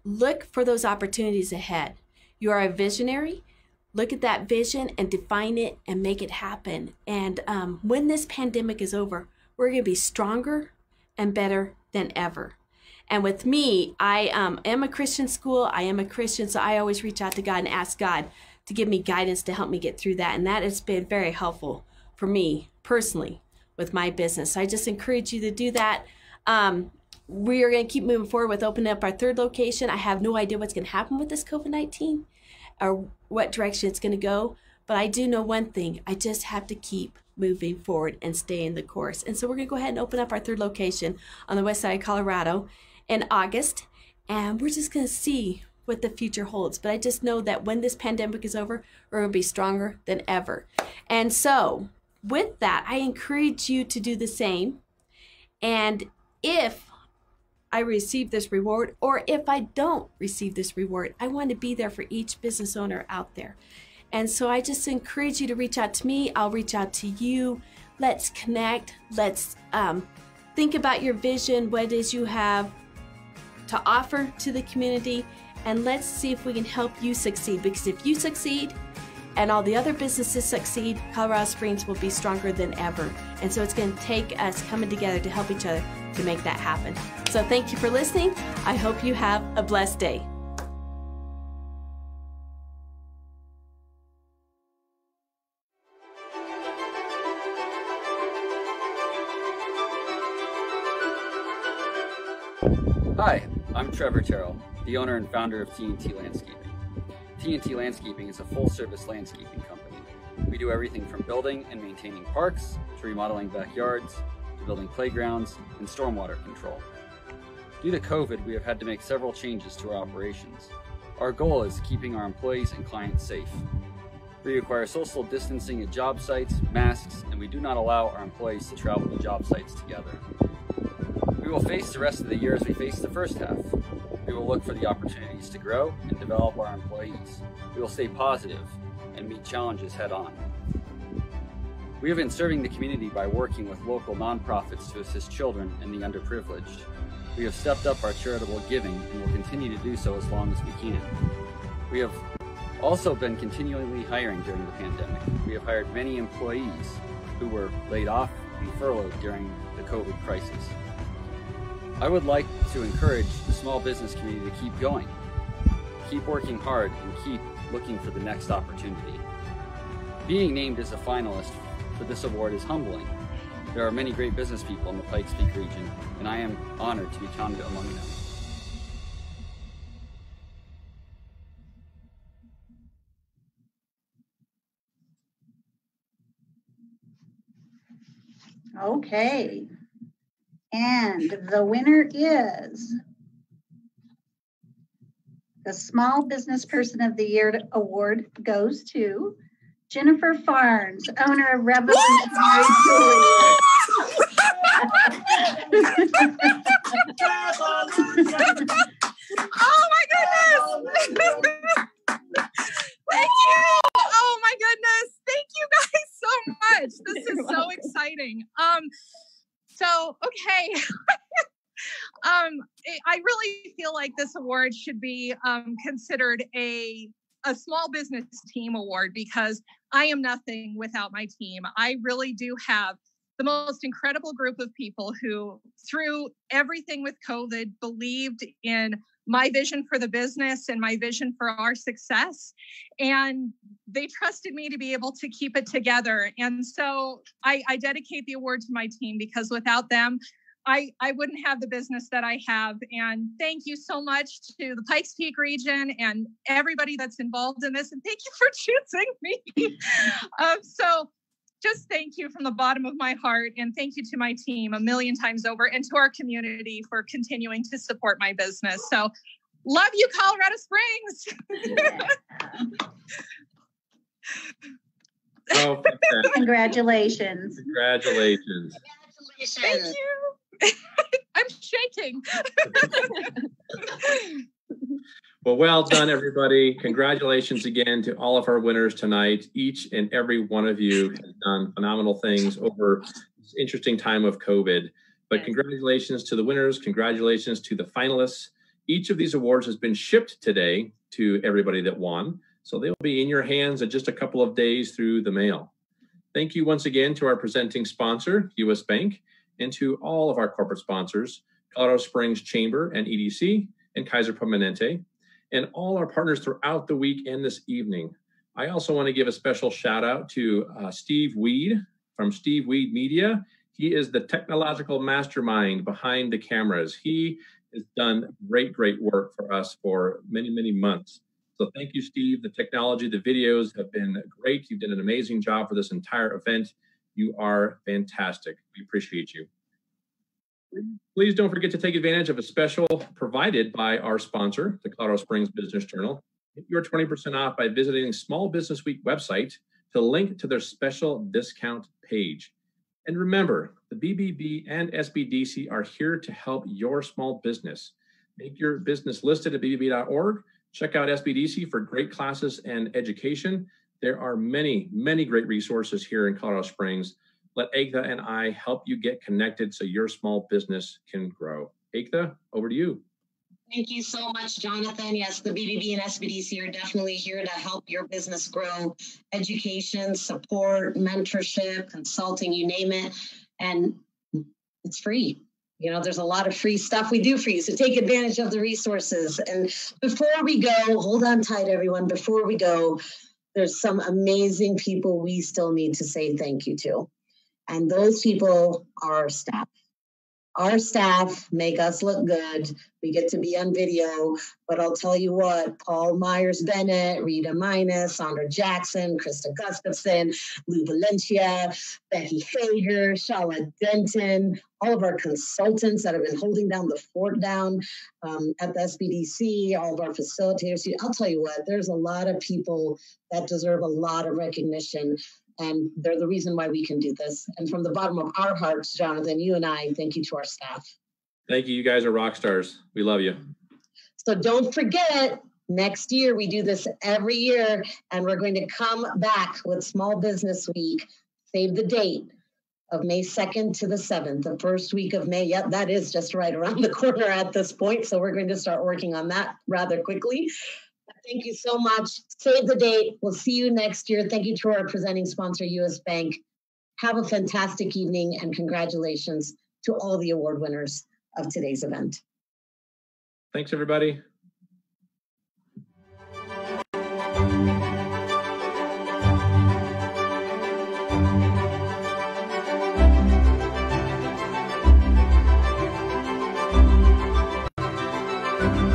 Look for those opportunities ahead. You are a visionary. Look at that vision and define it and make it happen. And when this pandemic is over, we're going to be stronger and better than ever. And with me, I am a Christian school. I am a Christian, so I always reach out to God and ask God to give me guidance to help me get through that. And that has been very helpful for me personally with my business. So I just encourage you to do that. We are going to keep moving forward with opening up our third location. I have no idea what's going to happen with this COVID-19 or what direction it's going to go. But I do know one thing. I just have to keep moving forward and stay in the course. And so we're going to go ahead and open up our third location on the west side of Colorado in August. And we're just going to see what the future holds. But I just know that when this pandemic is over, we're going to be stronger than ever. And so with that, I encourage you to do the same. And if I receive this reward, or if I don't receive this reward, I want to be there for each business owner out there. And so I just encourage you to reach out to me. I'll reach out to you. Let's connect. Let's think about your vision, what it is you have to offer to the community, and let's see if we can help you succeed. Because if you succeed and all the other businesses succeed, Colorado Springs will be stronger than ever. And so it's going to take us coming together to help each other to make that happen. So thank you for listening. I hope you have a blessed day. Hi, I'm Trevor Terrell, the owner and founder of Tnt Landscaping. Tnt Landscaping is a full-service landscaping company. We do everything from building and maintaining parks, to remodeling backyards, to building playgrounds, and stormwater control. Due to COVID, we have had to make several changes to our operations. Our goal is keeping our employees and clients safe. We require social distancing at job sites, masks, and we do not allow our employees to travel to job sites together. We will face the rest of the year as we faced the first half. We will look for the opportunities to grow and develop our employees. We will stay positive and meet challenges head on. We have been serving the community by working with local nonprofits to assist children and the underprivileged. We have stepped up our charitable giving and will continue to do so as long as we can. We have also been continually hiring during the pandemic. We have hired many employees who were laid off and furloughed during the COVID crisis. I would like to encourage the small business community to keep going, keep working hard, and keep looking for the next opportunity. Being named as a finalist for this award is humbling. There are many great business people in the Pikes Peak region, and I am honored to be counted among them. Okay. And the winner is the Small Business Person of the Year award goes to Jennifer Farnes, owner of Revolutionary Jewelry. Oh my goodness! Thank you! Oh my goodness! Thank you guys so much. This is so exciting. Okay. I really feel like this award should be considered a small business team award, because I am nothing without my team. I really do have the most incredible group of people who, through everything with COVID, believed in my vision for the business and my vision for our success. And they trusted me to be able to keep it together. And so I dedicate the award to my team, because without them, I wouldn't have the business that I have. And thank you so much to the Pikes Peak region and everybody that's involved in this. And thank you for choosing me. So just thank you from the bottom of my heart. And thank you to my team a million times over, and to our community for continuing to support my business. So love you, Colorado Springs. Oh, Congratulations. Congratulations. Thank you. I'm shaking. Well done, everybody. Congratulations again to all of our winners tonight. Each and every one of you has done phenomenal things over this interesting time of COVID. But congratulations to the winners. Congratulations to the finalists. Each of these awards has been shipped today to everybody that won. So they'll be in your hands in just a couple of days through the mail. Thank you once again to our presenting sponsor, U.S. Bank, and to all of our corporate sponsors Colorado Springs Chamber and EDC, and Kaiser Permanente, and all our partners throughout the week and this evening. I also want to give a special shout out to Steve Weed from Steve Weed Media. He is the technological mastermind behind the cameras. He has done great work for us for many, many months. So thank you, Steve. The technology, the videos have been great. You've done an amazing job for this entire event. You are fantastic. We appreciate you. Please don't forget to take advantage of a special provided by our sponsor, the Colorado Springs Business Journal. Get your 20% off by visiting Small Business Week website to link to their special discount page. And remember, the BBB and SBDC are here to help your small business. Make your business listed at bbb.org. Check out SBDC for great classes and education. There are many great resources here in Colorado Springs. Let Ekta and I help you get connected so your small business can grow. Ekta, over to you. Thank you so much, Jonathan. Yes, the BBB and SBDC are definitely here to help your business grow. Education, support, mentorship, consulting, you name it. And it's free. You know, there's a lot of free stuff we do for you. So take advantage of the resources. And before we go, hold on tight, everyone. Before we go, there's some amazing people we still need to say thank you to. And those people are our staff. Our staff make us look good. We get to be on video, but I'll tell you what, Paul Myers-Bennett, Rita Minus, Sandra Jackson, Krista Gustafson, Lou Valencia, Becky Hager, Shala Denton, all of our consultants that have been holding down the fort down at the SBDC, all of our facilitators. I'll tell you what, there's a lot of people that deserve a lot of recognition. And they're the reason why we can do this. And from the bottom of our hearts, Jonathan, you and I, thank you to our staff. Thank you. You guys are rock stars. We love you. So don't forget, next year, we do this every year, and we're going to come back with Small Business Week. Save the date of May 2nd to the 7th, the first week of May. Yep, that is just right around the corner at this point. So we're going to start working on that rather quickly. Thank you so much. Save the date. We'll see you next year. Thank you to our presenting sponsor, U.S. Bank. Have a fantastic evening, and congratulations to all the award winners of today's event. Thanks, everybody. Thank you.